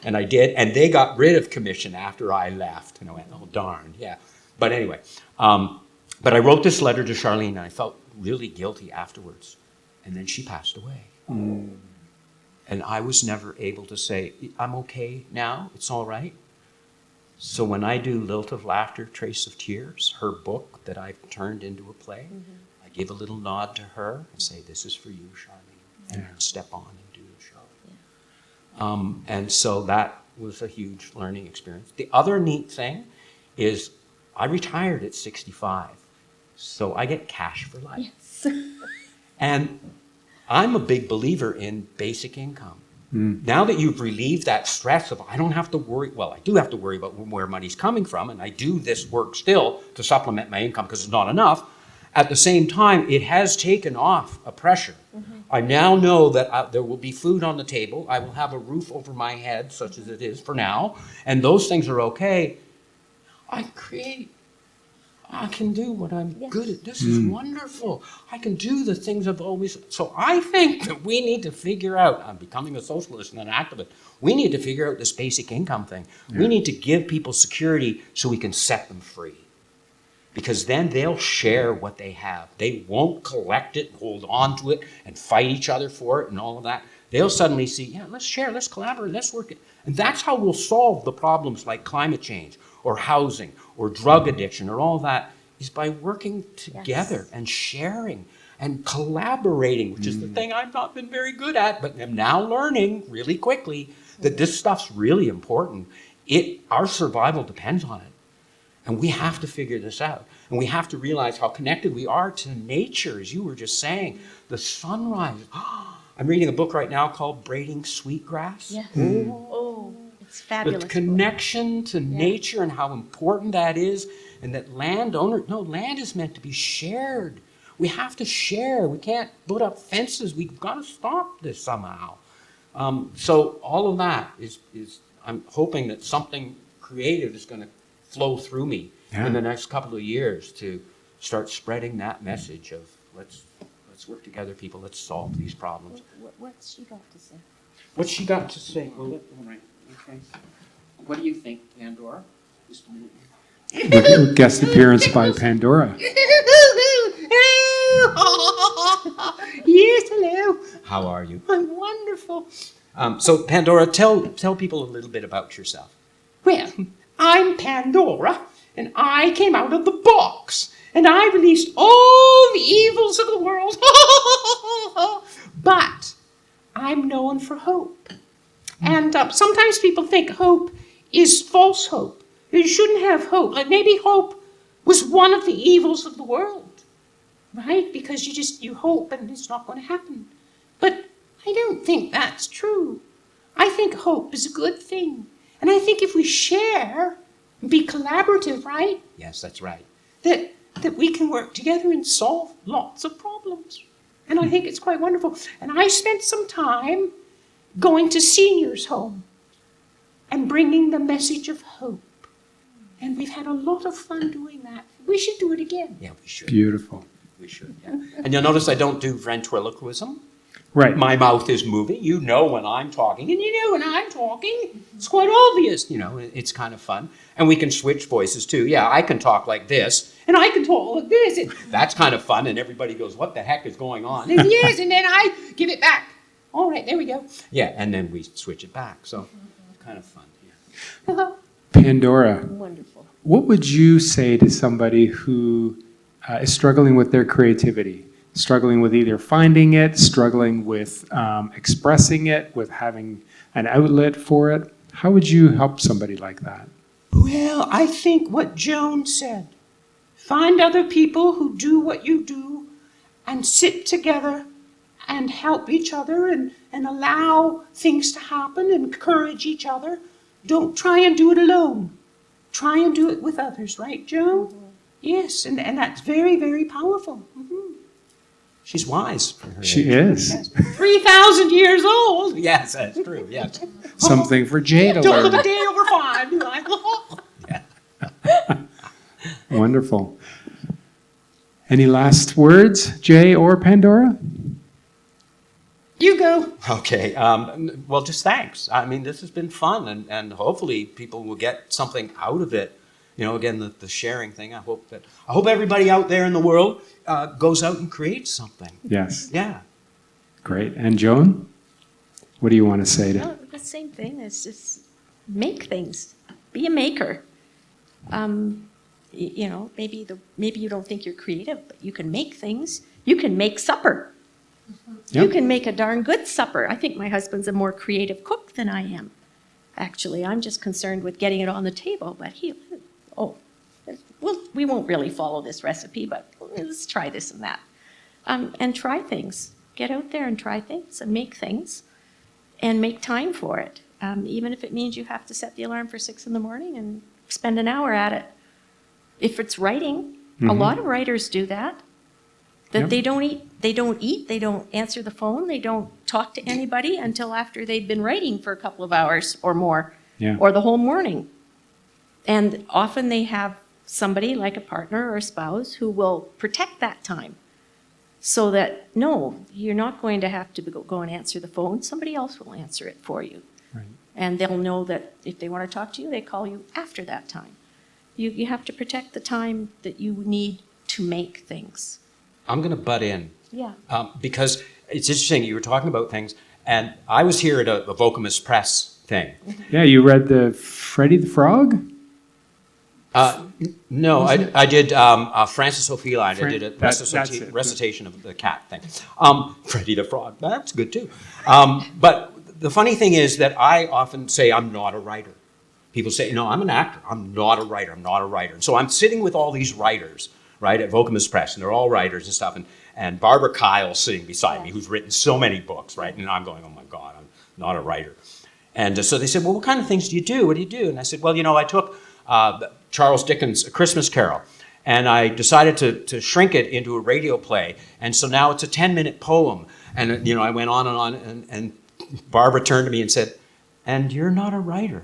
And I did. And they got rid of commission after I left. And I went, oh, darn, yeah. But anyway, but I wrote this letter to Charlene, and I felt really guilty afterwards. And then she passed away. Mm. And I was never able to say, I'm okay now, it's all right. So when I do Lilt of Laughter, Trace of Tears, her book that I've turned into a play, I give a little nod to her and say, this is for you, Charlene, and step on and do the show. Yeah. And so that was a huge learning experience. The other neat thing is I retired at 65, so I get cash for life. Yes. And I'm a big believer in basic income. Mm. Now that you've relieved that stress of I don't have to worry, well, I do have to worry about where money's coming from, and I do this work still to supplement my income because it's not enough. At the same time, it has taken off a pressure. Mm-hmm. I now know that there will be food on the table. I will have a roof over my head, such as it is for now, and those things are okay. I create. I can do what I'm good at. This is wonderful. I can do the things I've always... So I think that we need to figure out, I'm becoming a socialist and an activist, we need to figure out this basic income thing. Yeah. We need to give people security so we can set them free. Because then they'll share what they have. They won't collect it and hold on to it and fight each other for it and all of that. They'll suddenly see, yeah, let's share, let's collaborate, let's work it. And that's how we'll solve the problems like climate change or housing or drug addiction or all that, is by working together and sharing and collaborating, which is the thing I've not been very good at, but am now learning really quickly that this stuff's really important. Our survival depends on it. And we have to figure this out. And we have to realize how connected we are to nature, as you were just saying. The sunrise. I'm reading a book right now called Braiding Sweetgrass. Yes. Oh, it's fabulous. The connection to nature and how important that is, and that land is meant to be shared. We have to share. We can't put up fences. We've got to stop this somehow. So all of that is I'm hoping that something creative is going to flow through me in the next couple of years to start spreading that message of let's work together, people. Let's solve these problems. What's she got to say? What's she got to say? Well, all right. Okay. What do you think, Pandora? Just a minute. Guest appearance by Pandora. Yes, hello. How are you? I'm wonderful. So Pandora, tell people a little bit about yourself. Well, I'm Pandora, and I came out of the box, and I released all the evils of the world. But I'm known for hope. And sometimes people think hope is false hope. You shouldn't have hope. Like maybe hope was one of the evils of the world, right? Because you hope and it's not going to happen. But I don't think that's true. I think hope is a good thing. And I think if we share, be collaborative, right? Yes, that's right. That we can work together and solve lots of problems. And I think it's quite wonderful. And I spent some time going to seniors' home and bringing the message of hope. And we've had a lot of fun doing that. We should do it again. Yeah, we should. Beautiful. We should, yeah. And you'll notice I don't do ventriloquism. Right. My mouth is moving. You know when I'm talking, and you know when I'm talking. It's quite obvious, it's kind of fun. And we can switch voices too. Yeah, I can talk like this, and I can talk like this. That's kind of fun, and everybody goes, what the heck is going on? Yes, and then I give it back. All right, there we go. Yeah, and then we switch it back. So it's kind of fun. Yeah. Pandora. Wonderful. What would you say to somebody who is struggling with their creativity? Struggling with either finding it, struggling with expressing it, with having an outlet for it? How would you help somebody like that? Well, I think what Joan said. Find other people who do what you do and sit together and help each other and allow things to happen and encourage each other. Don't try and do it alone. Try and do it with others, right, Joan? Yes, and that's very, very powerful. She's wise for her She age. is. 3,000 years old. Yes, that's true. Yes. Something for Jay to Till the learn. day over 5. Wonderful. Any last words, Jay or Pandora? You go. Okay. Well, just thanks. I mean, this has been fun, and hopefully people will get something out of it. You know, again, the sharing thing. I hope everybody out there in the world goes out and creates something. Yes. Yeah. Great. And Joan, what do you want to say to? Well, the same thing. It's just make things. Be a maker. You know, maybe you don't think you're creative, but you can make things. You can make supper. Yep. You can make a darn good supper. I think my husband's a more creative cook than I am. Actually, I'm just concerned with getting it on the table. But we won't really follow this recipe, but let's try this and that, and try things. Get out there and try things and make time for it. Even if it means you have to set the alarm for 6 in the morning and spend an hour at it. If it's writing, a lot of writers do that. That Yep. they don't eat, they don't answer the phone, they don't talk to anybody until after they've been writing for a couple of hours or more, Yeah. or the whole morning. And often they have somebody like a partner or a spouse who will protect that time. So that, no, you're not going to have to go and answer the phone, somebody else will answer it for you. Right. And they'll know that if they want to talk to you, they call you after that time. You have to protect the time that you need to make things. I'm going to butt in. Yeah. Because it's interesting, you were talking about things, and I was here at a Vocamus Press thing. Yeah, you read the Freddy the Frog? No, I did Francis Ophelia. I did a that's it. recitation of the cat thing. Freddy the Frog, that's good too. But the funny thing is that I often say I'm not a writer. People say, no, I'm an actor. I'm not a writer. I'm not a writer. And so I'm sitting with all these writers, right, at Vocamus Press, and they're all writers and stuff. And Barbara Kyle's sitting beside me, who's written so many books, right? And I'm going, oh my God, I'm not a writer. And so they said, well, what kind of things do you do? What do you do? And I said, well, you know, I took Charles Dickens' A Christmas Carol, and I decided to shrink it into a radio play. And so now it's a 10-minute poem. And, you know, I went on, and Barbara turned to me and said, and you're not a writer.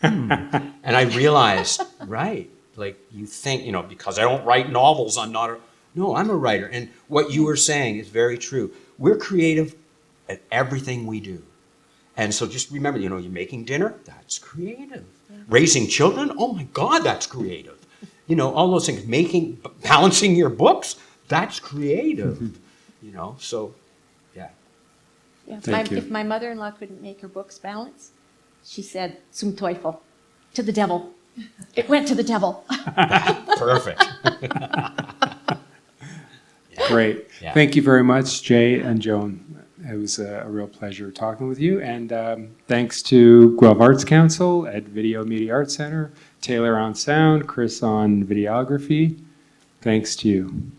And I realized, right, like you think, you know, because I don't write novels, I'm not a, no, I'm a writer. And what you were saying is very true. We're creative at everything we do. And so just remember, you know, you're making dinner, that's creative. Yeah. Raising children, oh my God, that's creative. You know, all those things, balancing your books, that's creative. You know, so, yeah. Yeah, Thank you. if my mother-in-law couldn't make her books balance, she said, zum Teufel, to the devil. It went to the devil. Perfect. Great. Yeah. Thank you very much, Jay and Joan. It was a real pleasure talking with you. And thanks to Guelph Arts Council, Ed Video Media Arts Center, Taylor on sound, Chris on videography. Thanks to you.